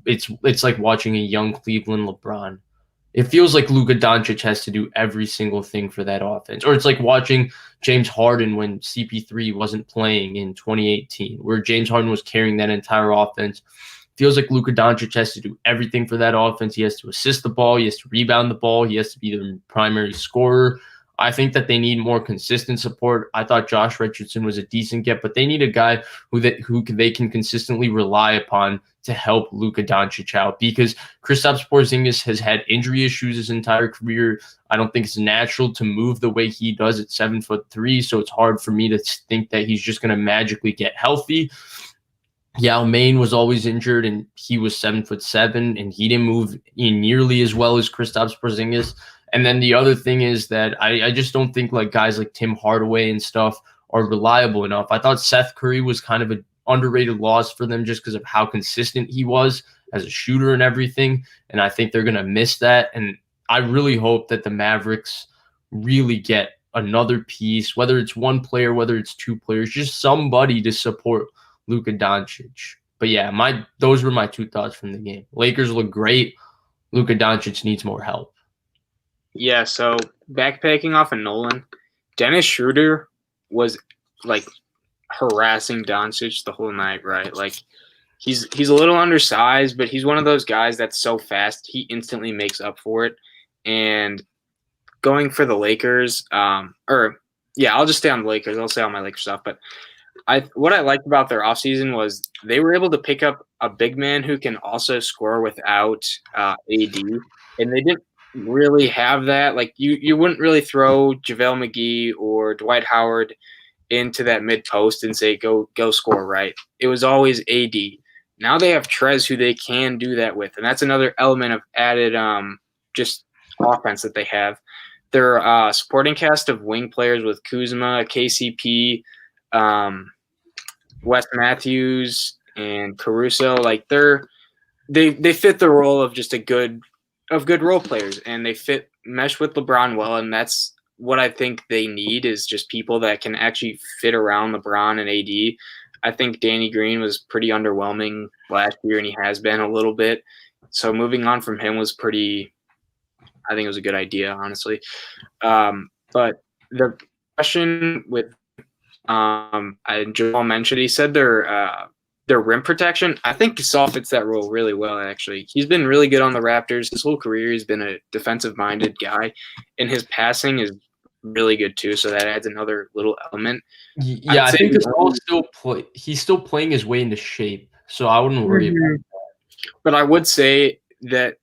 it's like watching a young Cleveland LeBron. It feels like Luka Doncic has to do every single thing for that offense. Or it's like watching James Harden when CP3 wasn't playing in 2018, where James Harden was carrying that entire offense. Feels like Luka Doncic has to do everything for that offense. He has to assist the ball. He has to rebound the ball. He has to be the primary scorer. I think that they need more consistent support. I thought Josh Richardson was a decent get, but they need a guy who they can consistently rely upon to help Luka Doncic out, because Kristaps Porzingis has had injury issues his entire career. I don't think it's natural to move the way he does at 7'3", so it's hard for me to think that he's just going to magically get healthy. Yao Ming was always injured, and he was 7'7", and he didn't move in nearly as well as Kristaps Porzingis. And then the other thing is that I just don't think like guys like Tim Hardaway and stuff are reliable enough. I thought Seth Curry was kind of an underrated loss for them just because of how consistent he was as a shooter and everything. And I think they're going to miss that. And I really hope that the Mavericks really get another piece, whether it's one player, whether it's two players, just somebody to support Luka Doncic. But yeah, those were my two thoughts from the game. Lakers look great. Luka Doncic needs more help. Yeah, so backpacking off of Nolan, Dennis Schroeder was like harassing Doncic the whole night, right? Like he's a little undersized, but he's one of those guys that's so fast he instantly makes up for it. And going for the Lakers, I'll just stay on the Lakers. I'll say all my Lakers stuff, but what I liked about their offseason was they were able to pick up a big man who can also score without AD, and they didn't really have that. Like you wouldn't really throw JaVale McGee or Dwight Howard into that mid post and say go score, right? It was always AD. Now they have Trez who they can do that with, and that's another element of added just offense that they have. Their supporting cast of wing players with Kuzma, KCP, Wes Matthews, and Caruso, like they fit the role of just good role players, and they mesh with LeBron well, and that's what I think they need is just people that can actually fit around LeBron and AD. I think Danny Green was pretty underwhelming last year, and he has been a little bit. So moving on from him was I think it was a good idea, honestly. But the question with Joel mentioned, he said their rim protection. I think Gasol fits that role really well, actually. He's been really good on the Raptors. His whole career he's been a defensive-minded guy, and his passing is really good too, so that adds another little element. Yeah, I think he's still playing his way into shape, so I wouldn't worry about that. But I would say that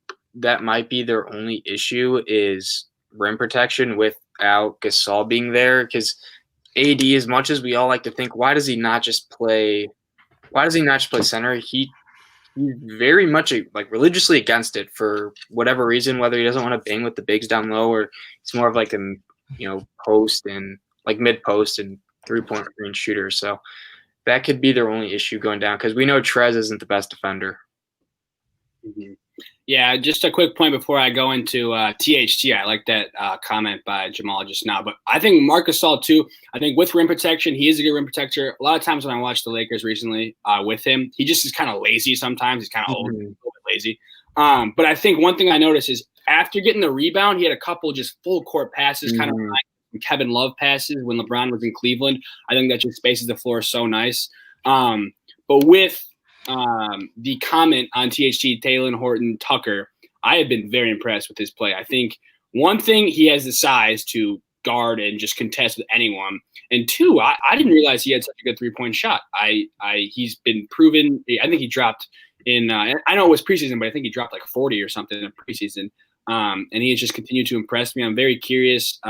might be their only issue is rim protection without Gasol being there, because AD, as much as we all like to think, why does he not just play center? He's very much religiously against it for whatever reason, whether he doesn't want to bang with the bigs down low or it's more of like a post and like mid post and 3-point range shooter. So that could be their only issue going down because we know Trez isn't the best defender. Mm-hmm. Yeah, just a quick point before I go into THT. I like that comment by Jamal just now. But I think Marc Gasol, too, I think with rim protection, he is a good rim protector. A lot of times when I watch the Lakers recently with him, he just is kind of lazy sometimes. He's kind of old, a little bit lazy. But I think one thing I noticed is after getting the rebound, he had a couple just full court passes, kind of like Kevin Love passes when LeBron was in Cleveland. I think that just spaces the floor so nice. But with the comment on THT, Taylor Horton Tucker, I have been very impressed with his play. I think one thing, he has the size to guard and just contest with anyone. And two, I didn't realize he had such a good 3-point shot. He's been proven. I think he dropped in. I know it was preseason, but I think he dropped like 40 or something in preseason. And he has just continued to impress me. I'm very curious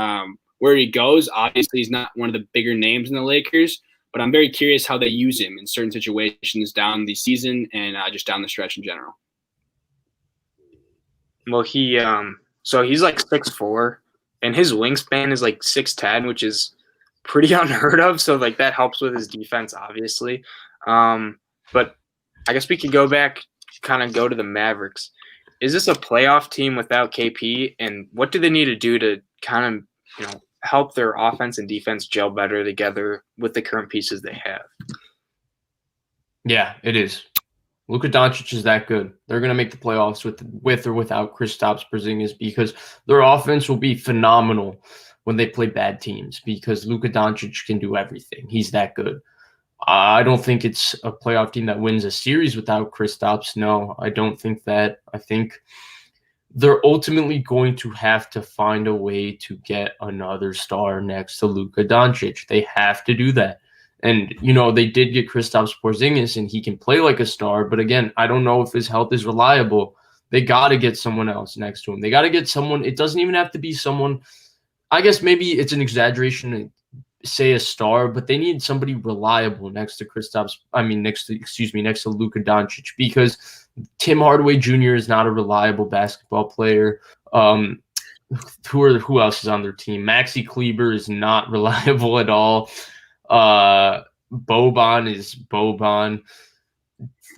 where he goes. Obviously, he's not one of the bigger names in the Lakers, but I'm very curious how they use him in certain situations down the season and just down the stretch in general. Well, so he's like 6'4", and his wingspan is like 6'10", which is pretty unheard of. So like that helps with his defense, obviously. But I guess we could go back, kind of go to the Mavericks. Is this a playoff team without KP, and what do they need to do to kind of help their offense and defense gel better together with the current pieces they have? Yeah, it is. Luka Doncic is that good. They're going to make the playoffs with or without Kristaps Porzingis because their offense will be phenomenal when they play bad teams because Luka Doncic can do everything. He's that good. I don't think it's a playoff team that wins a series without Kristaps. No, I don't think that. I think they're ultimately going to have to find a way to get another star next to Luka Doncic. They have to do that. And, they did get Kristaps Porzingis, and he can play like a star. But, again, I don't know if his health is reliable. They got to get someone else next to him. They got to get someone. It doesn't even have to be someone. I guess maybe it's an exaggeration to say a star, but they need somebody reliable next to next to Luka Doncic because Tim Hardaway Jr. is not a reliable basketball player. Who else is on their team? Maxi Kleber is not reliable at all. Boban is Boban.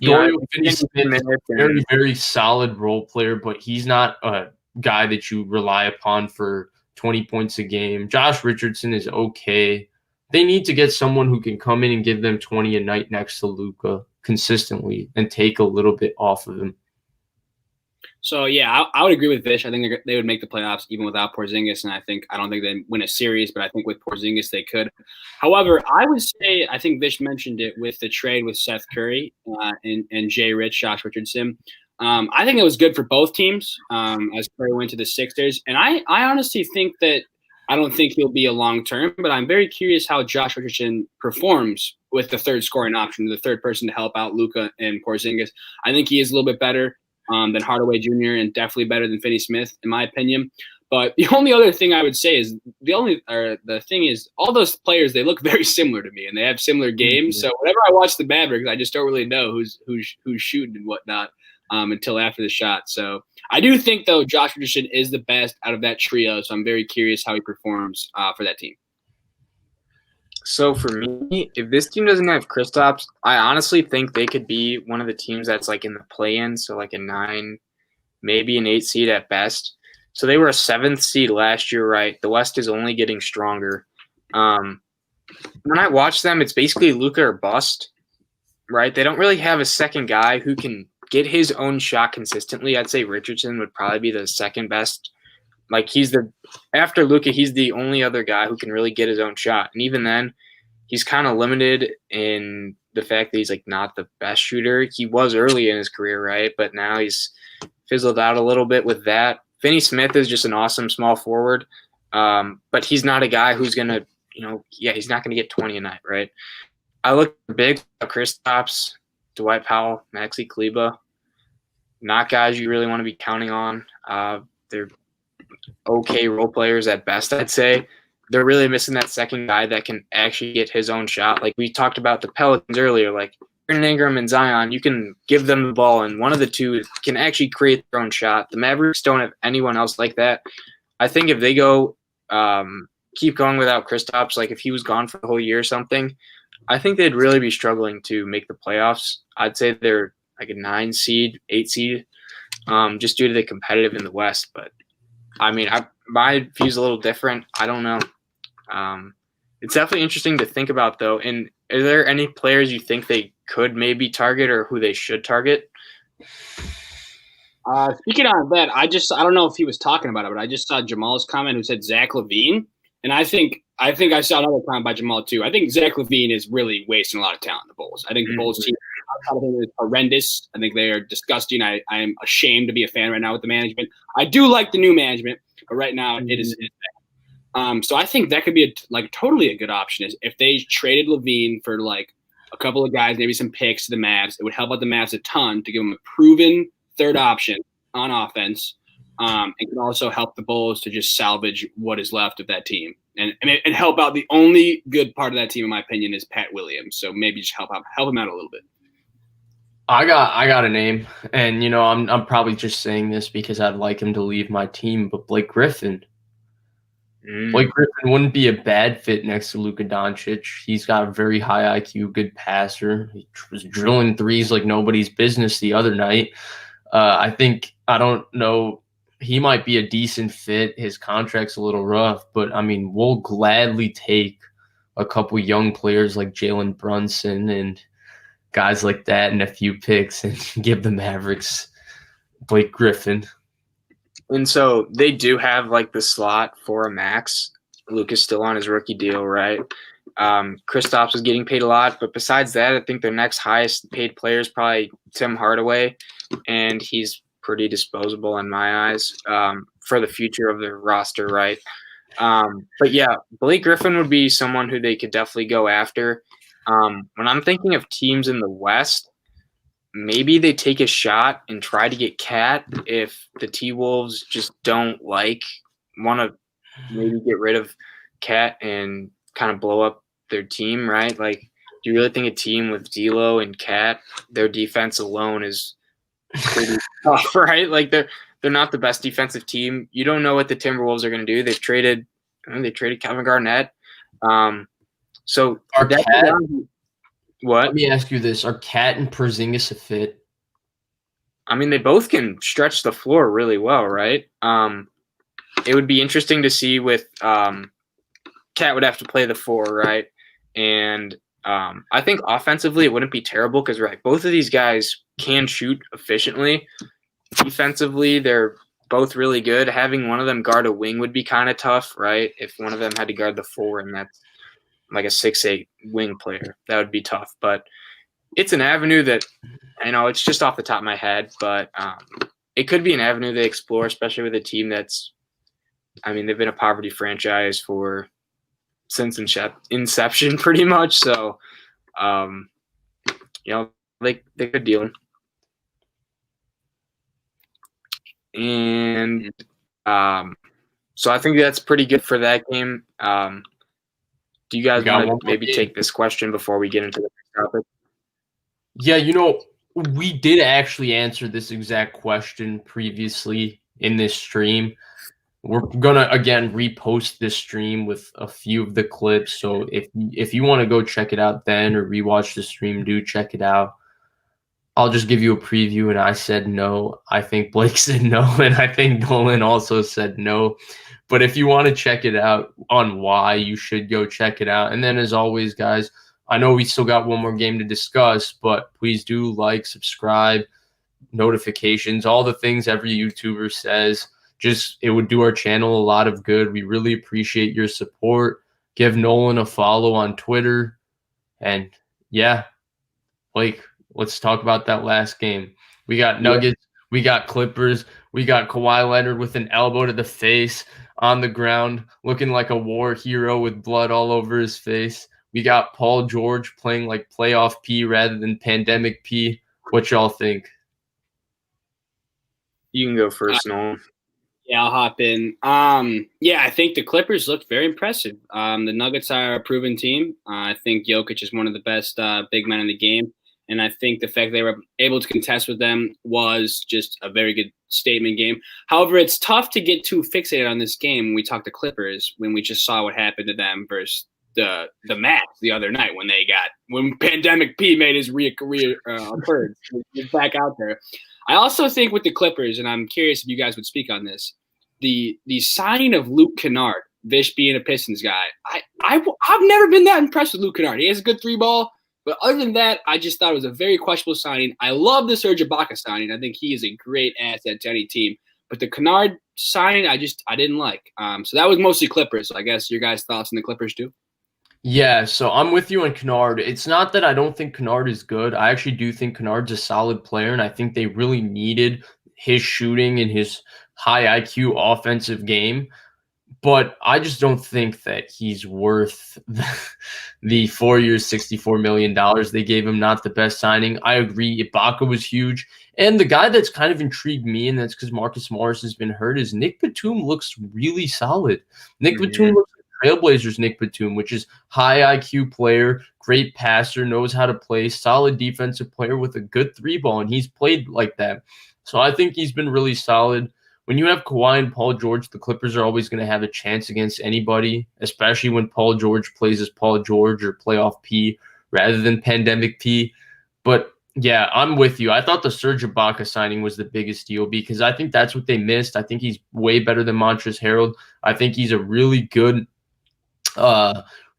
Dorian Finney-Smith, very, very solid role player, but he's not a guy that you rely upon for 20 points a game. Josh Richardson is okay. They need to get someone who can come in and give them 20 a night next to Luka consistently and take a little bit off of him. So, yeah, I would agree with Vish. I think they would make the playoffs even without Porzingis, and I don't think they'd win a series, but I think with Porzingis they could. However, I would say, I think Vish mentioned it with the trade with Seth Curry and Jay Rich, Josh Richardson. I think it was good for both teams as Curry went to the Sixers. And I honestly think that I don't think he'll be a long-term, but I'm very curious how Josh Richardson performs with the third scoring option, the third person to help out Luka and Porzingis. I think he is a little bit better than Hardaway Jr. and definitely better than Finney-Smith, in my opinion. But the only other thing I would say is the thing is all those players, they look very similar to me and they have similar games. So whenever I watch the Mavericks, I just don't really know who's shooting and whatnot until after the shot. So I do think, though, Josh Richardson is the best out of that trio. So I'm very curious how he performs for that team. So for me, if this team doesn't have Kristaps, I honestly think they could be one of the teams that's like in the play-in, so like a 9, maybe an 8 seed at best. So they were a 7th seed last year, right? The West is only getting stronger. When I watch them, it's basically Luka or bust, right? They don't really have a second guy who can get his own shot consistently. I'd say Richardson would probably be the second best. Like after Luka, he's the only other guy who can really get his own shot. And even then, he's kind of limited in the fact that he's like not the best shooter. He was early in his career, right? But now he's fizzled out a little bit with that. Finney-Smith is just an awesome small forward. But he's not a guy who's going to, he's not going to get 20 a night, right? I look big at Kristaps, Dwight Powell, Maxi Kleber. Not guys you really want to be counting on. They're okay role players at best, I'd say. They're really missing that second guy that can actually get his own shot. Like we talked about the Pelicans earlier, like Brandon Ingram and Zion, you can give them the ball, and one of the two can actually create their own shot. The Mavericks don't have anyone else like that. I think if they go keep going without Kristaps, like if he was gone for the whole year or something, I think they'd really be struggling to make the playoffs. I'd say they're like a 9 seed, 8 seed, just due to the competitive in the West. But I mean, my view's a little different. I don't know. It's definitely interesting to think about, though. And are there any players you think they could maybe target or who they should target? Speaking on that, I don't know if he was talking about it, but I just saw Jamal's comment who said Zach LaVine. And I think I saw another comment by Jamal too. I think Zach LaVine is really wasting a lot of talent in the Bulls. I think the Bulls team outside of him is horrendous. I think they are disgusting. I am ashamed to be a fan right now with the management. I do like the new management, but right now it is bad. So I think that could be totally a good option is if they traded LaVine for like a couple of guys, maybe some picks to the Mavs. It would help out the Mavs a ton to give them a proven third option on offense. It can also help the Bulls to just salvage what is left of that team and help out. The only good part of that team, in my opinion, is Pat Williams. So maybe just help him out a little bit. I got a name, and I'm probably just saying this because I'd like him to leave my team, but Blake Griffin. Blake Griffin wouldn't be a bad fit next to Luka Doncic. He's got a very high IQ, good passer. He was drilling threes like nobody's business the other night. I don't know. He might be a decent fit. His contract's a little rough, but I mean, we'll gladly take a couple young players like Jalen Brunson and guys like that and a few picks and give the Mavericks Blake Griffin. And so they do have like the slot for a max. Luka's still on his rookie deal, right? Kristaps is getting paid a lot, but besides that, I think their next highest paid player is probably Tim Hardaway, and he's pretty disposable in my eyes for the future of their roster, right? But yeah, Blake Griffin would be someone who they could definitely go after. When I'm thinking of teams in the West, maybe they take a shot and try to get Cat if the T-Wolves just don't want to maybe get rid of Cat and kind of blow up their team, right? Like, do you really think a team with D'Lo and Cat, their defense alone is pretty tough, right? Like they're not the best defensive team. You don't know what the Timberwolves are going to do. They traded Kevin Garnett. So what? Let me ask you this: are Cat and Porzingis a fit? I mean, they both can stretch the floor really well, right? It would be interesting to see with Cat would have to play the 4, right? And I think offensively it wouldn't be terrible because both of these guys can shoot efficiently. Defensively, they're both really good. Having one of them guard a wing would be kind of tough, right? If one of them had to guard the 4 and that's like a 6'8" wing player, that would be tough. But it's an avenue that I know it's just off the top of my head, but it could be an avenue they explore, especially with a team that's, I mean, they've been a poverty franchise since inception pretty much. So, they could deal. And so I think that's pretty good for that game. Do you guys want to maybe take this question before we get into the next topic? Yeah, we did actually answer this exact question previously in this stream. We're gonna again repost this stream with a few of the clips. So if you want to go check it out then or rewatch the stream, do check it out. I'll just give you a preview, and I said no. I think Blake said no, and I think Nolan also said no. But if you want to check it out on why, you should go check it out. And then as always, guys, I know we still got one more game to discuss, but please do like, subscribe, notifications, all the things every YouTuber says. It would do our channel a lot of good. We really appreciate your support. Give Nolan a follow on Twitter. And yeah, Blake, let's talk about that last game. We got Nuggets, we got Clippers, we got Kawhi Leonard with an elbow to the face on the ground, looking like a war hero with blood all over his face. We got Paul George playing like playoff P rather than pandemic P. What y'all think? You can go first, Nolan. Yeah, I'll hop in. I think the Clippers looked very impressive. The Nuggets are a proven team. I think Jokic is one of the best big men in the game. And I think the fact they were able to contest with them was just a very good statement game. However, it's tough to get too fixated on this game when we talk to Clippers, when we just saw what happened to them versus the Mavs the other night when Pandemic P made his appearance back out there. I also think with the Clippers, and I'm curious if you guys would speak on this, the signing of Luke Kennard, Vish being a Pistons guy, I've never been that impressed with Luke Kennard. He has a good three ball. But other than that, I just thought it was a very questionable signing. I love the Serge Ibaka signing. I think he is a great asset to any team. But the Kennard signing, I didn't like. So that was mostly Clippers. So I guess your guys' thoughts on the Clippers too? Yeah, so I'm with you on Kennard. It's not that I don't think Kennard is good. I actually do think Kennard's a solid player, and I think they really needed his shooting and his high IQ offensive game. But I just don't think that he's worth the 4 years, $64 million they gave him. Not the best signing. I agree. Ibaka was huge. And the guy that's kind of intrigued me, and that's because Marcus Morris has been hurt, is Nick Batum looks really solid. Nick Batum looks like Trailblazers Nick Batum, which is high IQ player, great passer, knows how to play, solid defensive player with a good three ball, and he's played like that. So I think he's been really solid. When you have Kawhi and Paul George, the Clippers are always going to have a chance against anybody, especially when Paul George plays as Paul George or playoff P rather than pandemic P. But yeah, I'm with you. I thought the Serge Ibaka signing was the biggest deal because I think that's what they missed. I think he's way better than Montrezl Harrell. I think he's a really good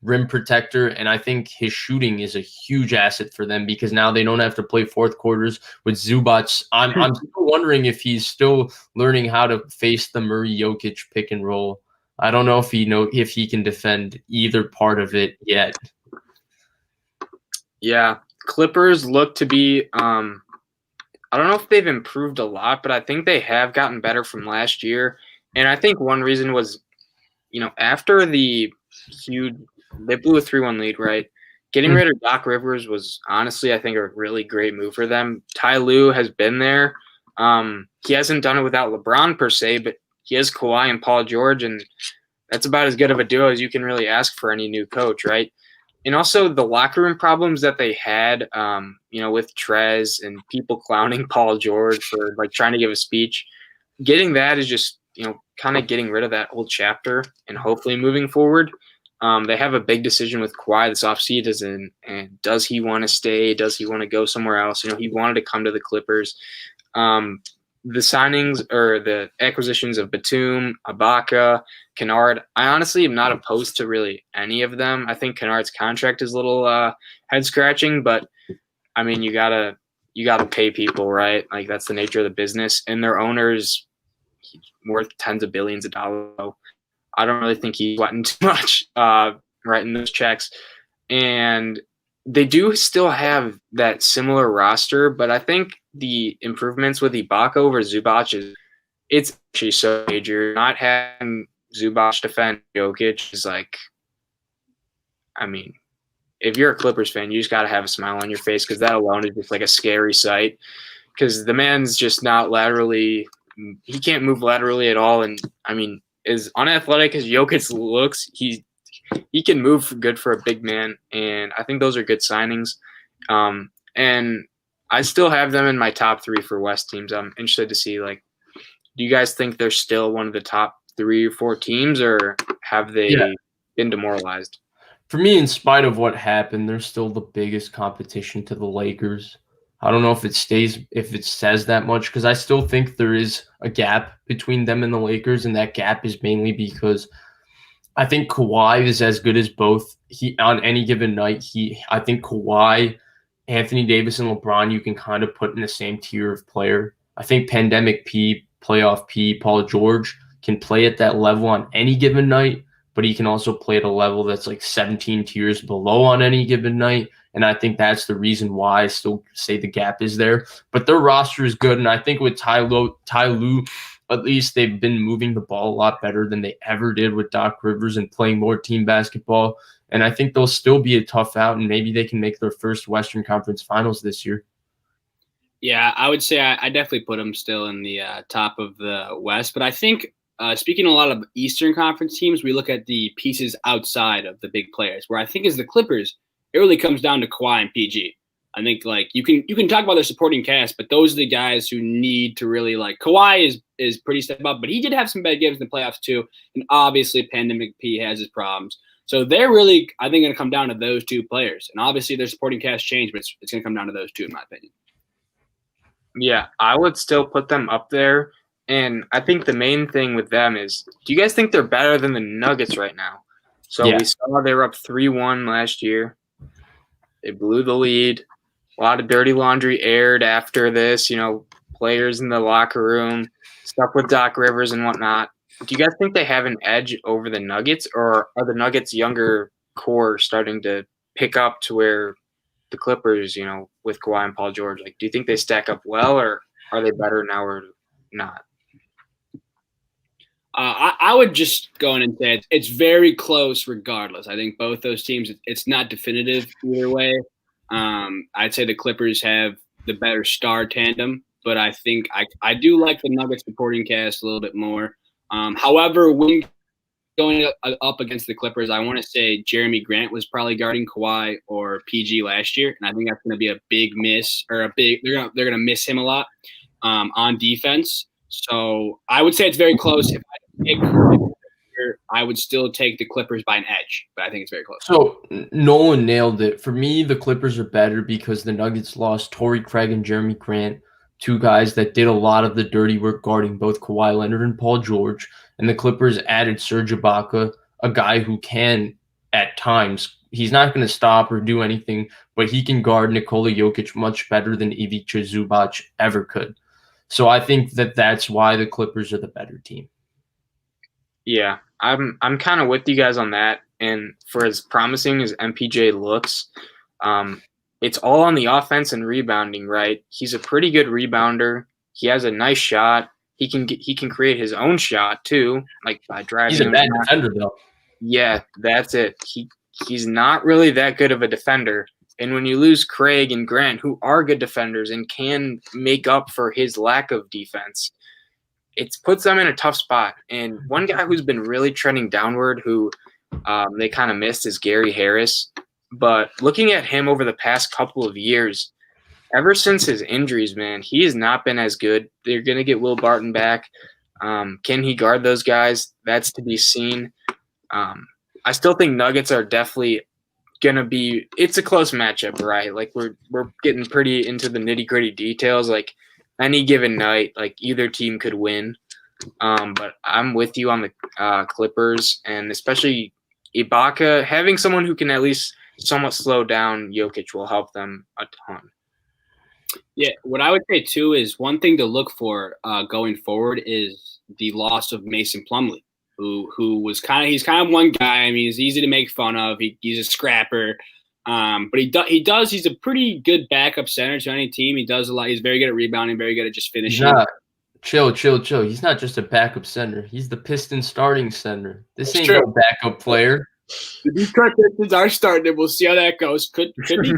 rim protector, and I think his shooting is a huge asset for them because now they don't have to play fourth quarters with Zubac. I'm still wondering if he's still learning how to face the Murray Jokic pick and roll. I don't know if he can defend either part of it yet. Yeah, Clippers look to be I don't know if they've improved a lot, but I think they have gotten better from last year. And I think one reason was, after the huge they blew a 3-1 lead, right? Getting rid of Doc Rivers was honestly, I think, a really great move for them. Ty Lue has been there. He hasn't done it without LeBron per se, but he has Kawhi and Paul George, and that's about as good of a duo as you can really ask for any new coach, right? And also the locker room problems that they had, with Trez and people clowning Paul George for trying to give a speech. Getting that is just, kind of getting rid of that whole chapter and hopefully moving forward. They have a big decision with Kawhi this offseason, and does he want to stay? Does he want to go somewhere else? He wanted to come to the Clippers. The signings or the acquisitions of Batum, Ibaka, Kennard, I honestly am not opposed to really any of them. I think Kennard's contract is a little head-scratching, but, I mean, you gotta pay people, right? That's the nature of the business. And their owner's worth tens of billions of dollars. I don't really think he's sweating too much writing those checks. And they do still have that similar roster, but I think the improvements with Ibaka over Zubac it's actually so major. Not having Zubac defend Jokic is if you're a Clippers fan, you just got to have a smile on your face because that alone is just a scary sight because the man's just not laterally – he can't move laterally at all. And, as unathletic as Jokic looks, he can move good for a big man, and I think those are good signings. And I still have them in my top 3 for West teams. I'm interested to see, do you guys think they're still one of the top 3 or 4 teams, or have they been demoralized? For me, in spite of what happened, they're still the biggest competition to the Lakers. I don't know if it says that much because I still think there is a gap between them and the Lakers, and that gap is mainly because I think Kawhi is as good as both. On any given night, I think Kawhi, Anthony Davis, and LeBron you can kind of put in the same tier of player. I think Pandemic P, Playoff P, Paul George can play at that level on any given night, but he can also play at a level that's 17 tiers below on any given night. And I think that's the reason why I still say the gap is there. But their roster is good. And I think with Ty Lue, at least they've been moving the ball a lot better than they ever did with Doc Rivers and playing more team basketball. And I think they'll still be a tough out, and maybe they can make their first Western Conference Finals this year. Yeah, I would say I definitely put them still in the top of the West. But I think speaking of a lot of Eastern Conference teams, we look at the pieces outside of the big players, where I think as the Clippers, it really comes down to Kawhi and PG. I think like you can talk about their supporting cast, but those are the guys who need to really like Kawhi is pretty step up, but he did have some bad games in the playoffs too, and obviously Pandemic P has his problems. So they're really, I think, going to come down to those two players, and obviously their supporting cast changed, but it's going to come down to those two, in my opinion. Yeah, I would still put them up there, and I think the main thing with them is, do you guys think they're better than the Nuggets right now? So Yeah. we saw they were up 3-1 last year. They blew the lead. A lot of dirty laundry aired after this, players in the locker room, stuff with Doc Rivers and whatnot. Do you guys think they have an edge over the Nuggets, or are the Nuggets' younger core starting to pick up to where the Clippers, with Kawhi and Paul George, do you think they stack up well, or are they better now or not? I would just go in and say it's very close regardless. I think both those teams, it's not definitive either way. I'd say the Clippers have the better star tandem, but I think I do like the Nuggets supporting cast a little bit more. However, when going up against the Clippers, I want to say Jeremy Grant was probably guarding Kawhi or PG last year, and I think that's going to be a big miss, or they're going to miss him a lot on defense. So I would say it's very close. If I pick, I would still take the Clippers by an edge, but I think it's very close. So Nolan nailed it. For me, the Clippers are better because the Nuggets lost Torrey Craig and Jeremy Grant, two guys that did a lot of the dirty work guarding both Kawhi Leonard and Paul George. And the Clippers added Serge Ibaka, a guy who can, at times, he's not going to stop or do anything, but he can guard Nikola Jokic much better than Ivica Zubac ever could. So I think that's why the Clippers are the better team. Yeah, I'm kind of with you guys on that. And for as promising as MPJ looks, it's all on the offense and rebounding, right? He's a pretty good rebounder. He has a nice shot. He can create his own shot too, like by driving. He's a bad defender, though. Yeah, that's it. He's not really that good of a defender. And when you lose Craig and Grant, who are good defenders and can make up for his lack of defense, it puts them in a tough spot. And one guy who's been really trending downward, who they kind of missed, is Gary Harris. But looking at him over the past couple of years, ever since his injuries, man, he has not been as good. They're going to get Will Barton back. Can he guard those guys? That's to be seen. I still think Nuggets are definitely going to be – it's a close matchup, right? Like we're getting pretty into the nitty-gritty details. Like any given night, like either team could win. But I'm with you on the Clippers, and especially Ibaka. Having someone who can at least somewhat slow down Jokic will help them a ton. Yeah, what I would say too is one thing to look for going forward is the loss of Mason Plumlee, who was he's kind of one guy. I mean, he's easy to make fun of. He's a scrapper, but he's a pretty good backup center to any team. He does a lot. He's very good at rebounding, very good at just finishing. Chill. He's not just a backup center. He's the Pistons starting center. This ain't true. No backup player. The Detroit Pistons are starting it. We'll see how that goes. Could be.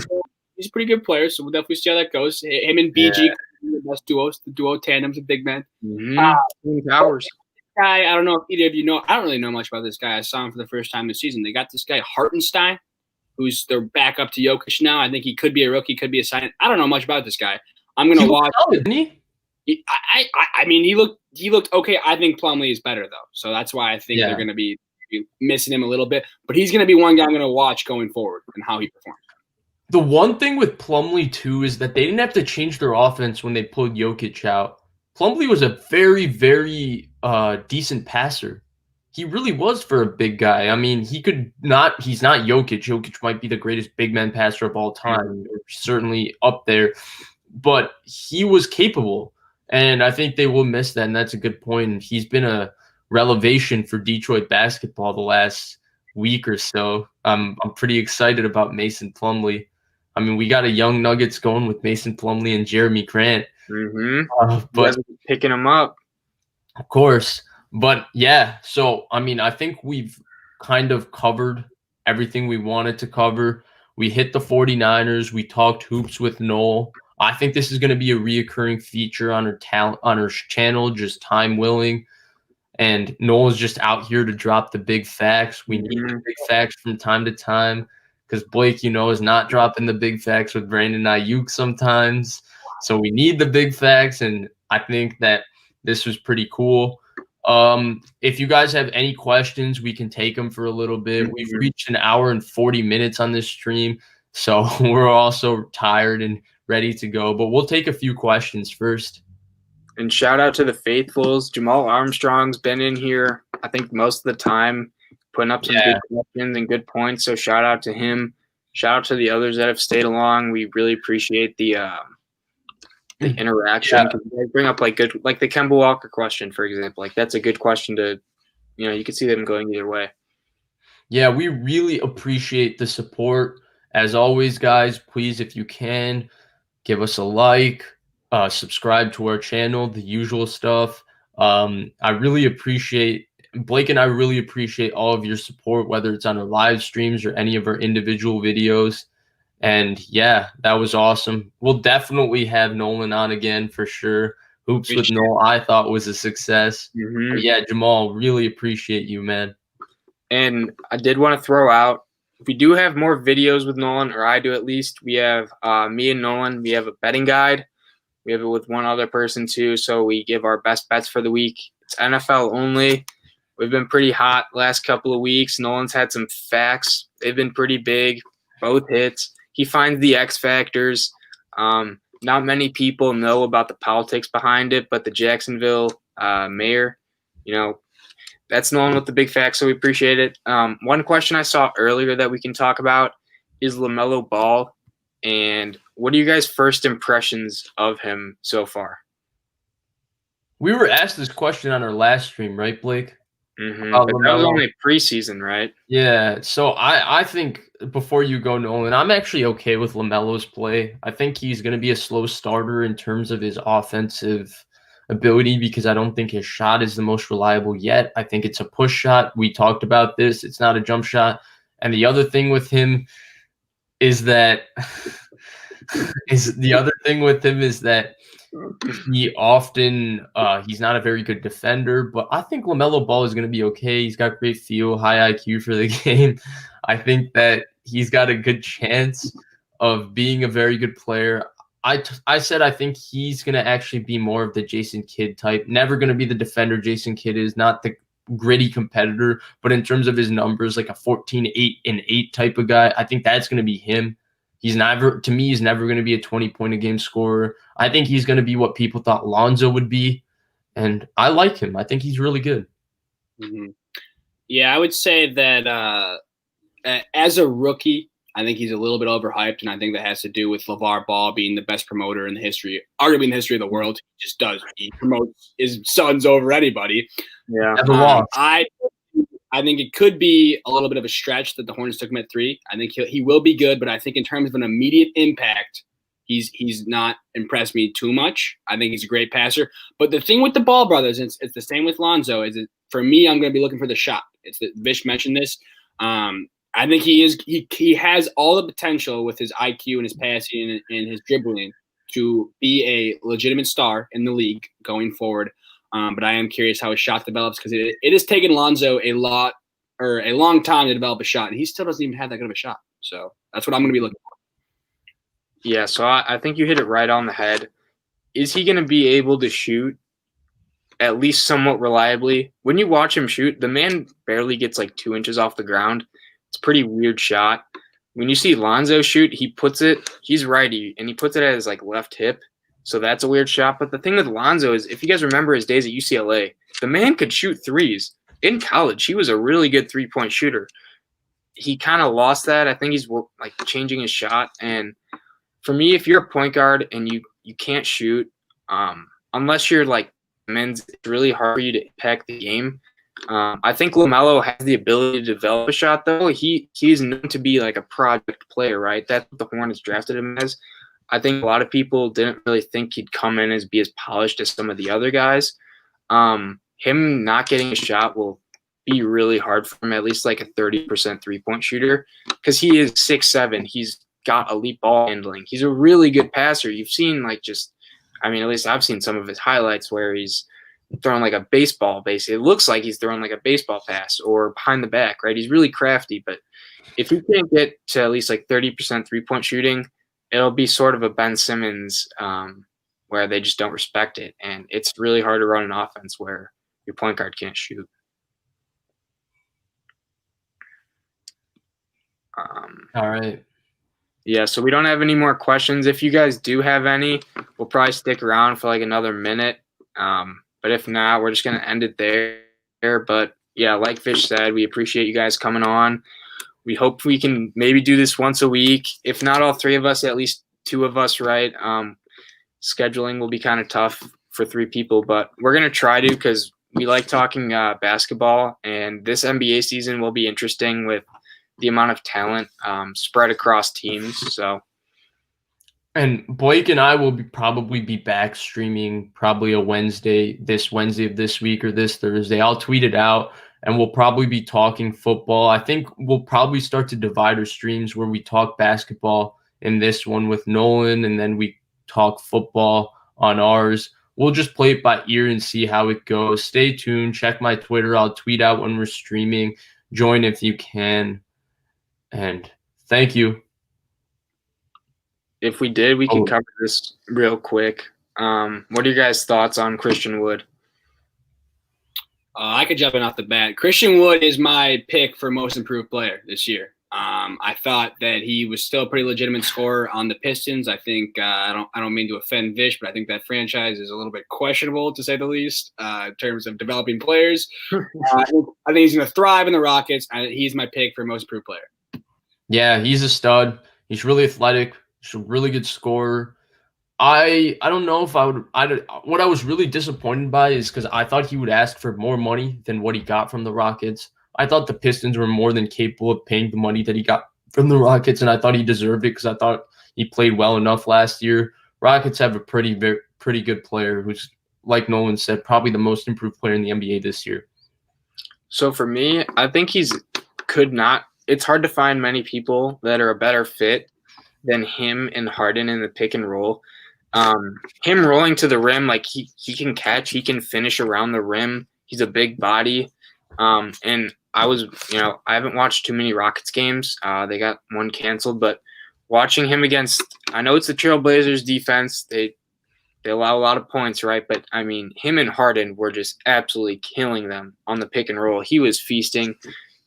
He's a pretty good player, so we'll definitely see how that goes. Him and BG, the best duos, the duo tandems of big men. Hours. Guy, I don't know if either of you know. I don't really know much about this guy. I saw him for the first time this season. They got this guy Hartenstein, who's their backup to Jokic now. I think he could be a rookie, could be a sign. I don't know much about this guy. I'm gonna watch. Didn't he? I mean, he looked okay. I think Plumlee is better though, so that's why I think they're gonna be missing him a little bit. But he's gonna be one guy I'm gonna watch going forward and how he performs. The one thing with Plumlee, too, is that they didn't have to change their offense when they pulled Jokic out. Plumlee was a very, very decent passer. He really was for a big guy. I mean, he's not Jokic. Jokic might be the greatest big man passer of all time, certainly up there. But he was capable, and I think they will miss that, and that's a good point. He's been a revelation for Detroit basketball the last week or so. I'm pretty excited about Mason Plumlee. I mean, we got a young Nuggets going with Mason Plumlee and Jeremy Grant. But picking them up. Of course. But, yeah, so, I mean, I think we've kind of covered everything we wanted to cover. We hit the 49ers. We talked hoops with Noel. I think this is going to be a reoccurring feature on our channel, just time willing. And Noel's just out here to drop the big facts. We need the big facts from time to time, because Blake, is not dropping the big facts with Brandon Ayuk sometimes. So we need the big facts, and I think that this was pretty cool. If you guys have any questions, we can take them for a little bit. We've reached an hour and 40 minutes on this stream, so we're also tired and ready to go. But we'll take a few questions first. And shout out to the faithfuls. Jamal Armstrong's been in here, I think, most of the time, putting up some good questions and good points. So shout out to him. Shout out to the others that have stayed along. We really appreciate the interaction. Yeah. They bring up like the Kemba Walker question, for example. Like that's a good question to, you can see them going either way. Yeah, we really appreciate the support. As always, guys, please, if you can, give us a like, subscribe to our channel, the usual stuff. I really appreciate Blake and I really appreciate all of your support, whether it's on our live streams or any of our individual videos. And yeah, that was awesome. We'll definitely have Nolan on again for sure. Hoops with Nolan, I thought was a success. But yeah, Jamal, really appreciate you, man. And I did want to throw out, if we do have more videos with Nolan, or I do at least, we have me and Nolan, we have a betting guide. We have it with one other person too, so we give our best bets for the week. It's NFL only. We've been pretty hot last couple of weeks. Nolan's had some facts. They've been pretty big, both hits. He finds the X factors. Not many people know about the politics behind it, but the Jacksonville mayor, that's Nolan with the big facts, so we appreciate it. One question I saw earlier that we can talk about is LaMelo Ball. And what are you guys' first impressions of him so far? We were asked this question on our last stream, right, Blake? But that was only preseason, right? Yeah. So I think before you go, Nolan, I'm actually okay with LaMelo's play. I think he's going to be a slow starter in terms of his offensive ability because I don't think his shot is the most reliable yet. I think it's a push shot. We talked about this. It's not a jump shot. And the other thing with him is that he often he's not a very good defender, but I think LaMelo Ball is going to be okay. He's got great feel, high IQ for the game. I think that he's got a good chance of being a very good player. I said I think he's going to actually be more of the Jason Kidd type. Never going to be the defender Jason Kidd is, not the gritty competitor, but in terms of his numbers, like a 14, 8, and 8 type of guy, I think that's going to be him. He's never going to be a 20-point-a-game scorer. I think he's going to be what people thought Lonzo would be, and I like him. I think he's really good. Mm-hmm. Yeah, I would say that as a rookie, I think he's a little bit overhyped, and I think that has to do with LeVar Ball being the best promoter in the history, arguably in the history of the world. He just does. He promotes his sons over anybody. Yeah. I think it could be a little bit of a stretch that the Hornets took him at 3. I think he will be good, but I think in terms of an immediate impact, he's not impressed me too much. I think he's a great passer. But the thing with the Ball brothers, it's the same with Lonzo, is that for me, I'm going to be looking for the shot. It's that Vish mentioned this. I think he has all the potential with his IQ and his passing and his dribbling to be a legitimate star in the league going forward. But I am curious how his shot develops because it has taken Lonzo a long time to develop a shot, and he still doesn't even have that good of a shot. So that's what I'm going to be looking for. Yeah, so I think you hit it right on the head. Is he going to be able to shoot at least somewhat reliably? When you watch him shoot, the man barely gets like 2 inches off the ground. It's a pretty weird shot. When you see Lonzo shoot, he's righty, and he puts it at his like left hip. So that's a weird shot. But the thing with Lonzo is, if you guys remember his days at UCLA, the man could shoot threes. In college, he was a really good three-point shooter. He kind of lost that. I think he's like changing his shot. And for me, if you're a point guard and you can't shoot, unless you're like men's, it's really hard for you to impact the game. I think LaMelo has the ability to develop a shot, though. He's known to be like a project player, right? That's what the Hornets drafted him as. I think a lot of people didn't really think he'd come in as be as polished as some of the other guys. Him not getting a shot will be really hard for him, at least like a 30% three-point shooter, because he is 6'7". He's got elite ball handling. He's a really good passer. You've seen at least I've seen some of his highlights where he's throwing like a baseball, basically. It looks like he's throwing like a baseball pass or behind the back, right? He's really crafty, but if he can't get to at least like 30% three-point shooting, it'll be sort of a Ben Simmons where they just don't respect it. And it's really hard to run an offense where your point guard can't shoot. All right. Yeah, so we don't have any more questions. If you guys do have any, we'll probably stick around for like another minute. But if not, we're just going to end it there. But yeah, like Vish said, we appreciate you guys coming on. We hope we can maybe do this once a week. If not all three of us, at least two of us, right? Scheduling will be kind of tough for three people, but we're going to try to because we like talking basketball. And this NBA season will be interesting with the amount of talent spread across teams. So, and Blake and I will probably be back streaming probably this Wednesday of this week or this Thursday. I'll tweet it out, and we'll probably be talking football. I think we'll probably start to divide our streams where we talk basketball in this one with Nolan, and then we talk football on ours. We'll just play it by ear and see how it goes. Stay tuned. Check my Twitter. I'll tweet out when we're streaming. Join if you can. And thank you. If we did, we can cover this real quick. What are your guys' thoughts on Christian Wood? I could jump in off the bat. Christian Wood is my pick for most improved player this year. I thought that he was still a pretty legitimate scorer on the Pistons. I think I don't mean to offend Vish, but I think that franchise is a little bit questionable, to say the least, in terms of developing players. I think he's going to thrive in the Rockets. He's my pick for most improved player. Yeah, he's a stud. He's really athletic. He's a really good scorer. I don't know if what I was really disappointed by is because I thought he would ask for more money than what he got from the Rockets. I thought the Pistons were more than capable of paying the money that he got from the Rockets, and I thought he deserved it because I thought he played well enough last year. Rockets have a pretty good player who's, like Nolan said, probably the most improved player in the NBA this year. So for me, I think it's hard to find many people that are a better fit than him and Harden in the pick and roll. Him rolling to the rim, like he can catch, he can finish around the rim. He's a big body. And I haven't watched too many Rockets games. They got one canceled, but watching him against, I know it's the Trailblazers defense. They allow a lot of points, right? But I mean, him and Harden were just absolutely killing them on the pick and roll. He was feasting.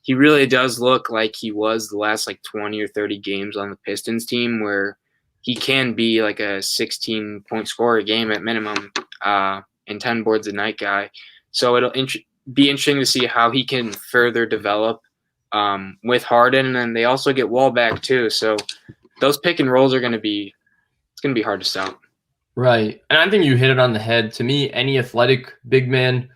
He really does look like he was the last like 20 or 30 games on the Pistons team, where he can be like a 16-point scorer a game at minimum, and 10 boards a night guy. So it'll be interesting to see how he can further develop with Harden, and then they also get Wall back too. So those pick and rolls it's going to be hard to stop. Right, and I think you hit it on the head. To me, any athletic big man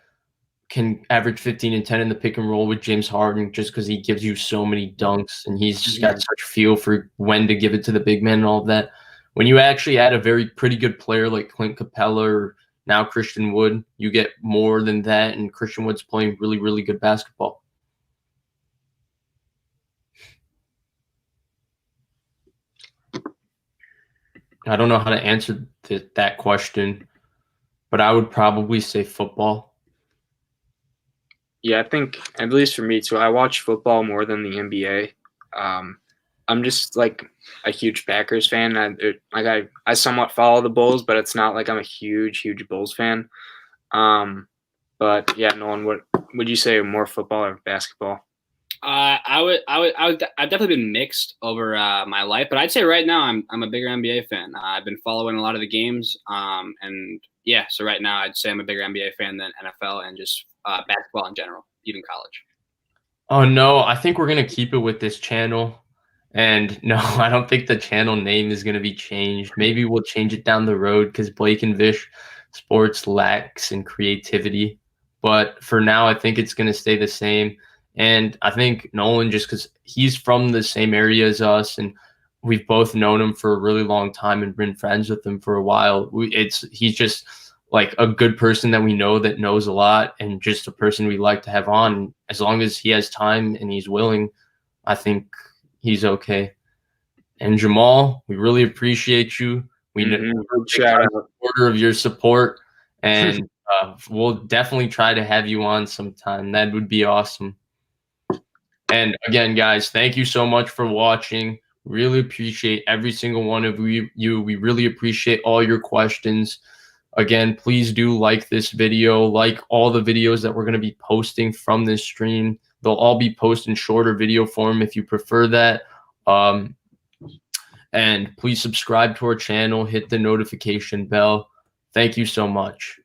can average 15 and 10 in the pick and roll with James Harden just because he gives you so many dunks, and he's just got such feel for when to give it to the big man and all of that. When you actually add a pretty good player like Clint Capella or now Christian Wood, you get more than that, and Christian Wood's playing really, really good basketball. I don't know how to answer that question, but I would probably say football. Yeah, I think, at least for me too, I watch football more than the NBA. I'm just like a huge Packers fan. I somewhat follow the Bulls, but it's not like I'm a huge Bulls fan. But yeah, Nolan, what would you say, more football or basketball? I've definitely been mixed over my life, but I'd say right now I'm a bigger NBA fan. I've been following a lot of the games, and yeah, so right now I'd say I'm a bigger NBA fan than NFL and just basketball in general, even college. Oh no, I think we're gonna keep it with this channel. And no, I don't think the channel name is going to be changed. Maybe we'll change it down the road because Blake and Vish Sports lacks in creativity. But for now, I think it's going to stay the same. And I think Nolan, just because he's from the same area as us, and we've both known him for a really long time and been friends with him for a while, he's just like a good person that we know that knows a lot, and just a person we like to have on. As long as he has time and he's willing, I think he's okay. And Jamal, we really appreciate you. We know we're a supporter of your support, and We'll definitely try to have you on sometime. That would be awesome. And again, guys, thank you so much for watching. Really appreciate every single one of you. We really appreciate all your questions. Again, please do like this video, like all the videos that we're going to be posting from this stream. They'll all be posted in shorter video form if you prefer that. And please subscribe to our channel, hit the notification bell. Thank you so much.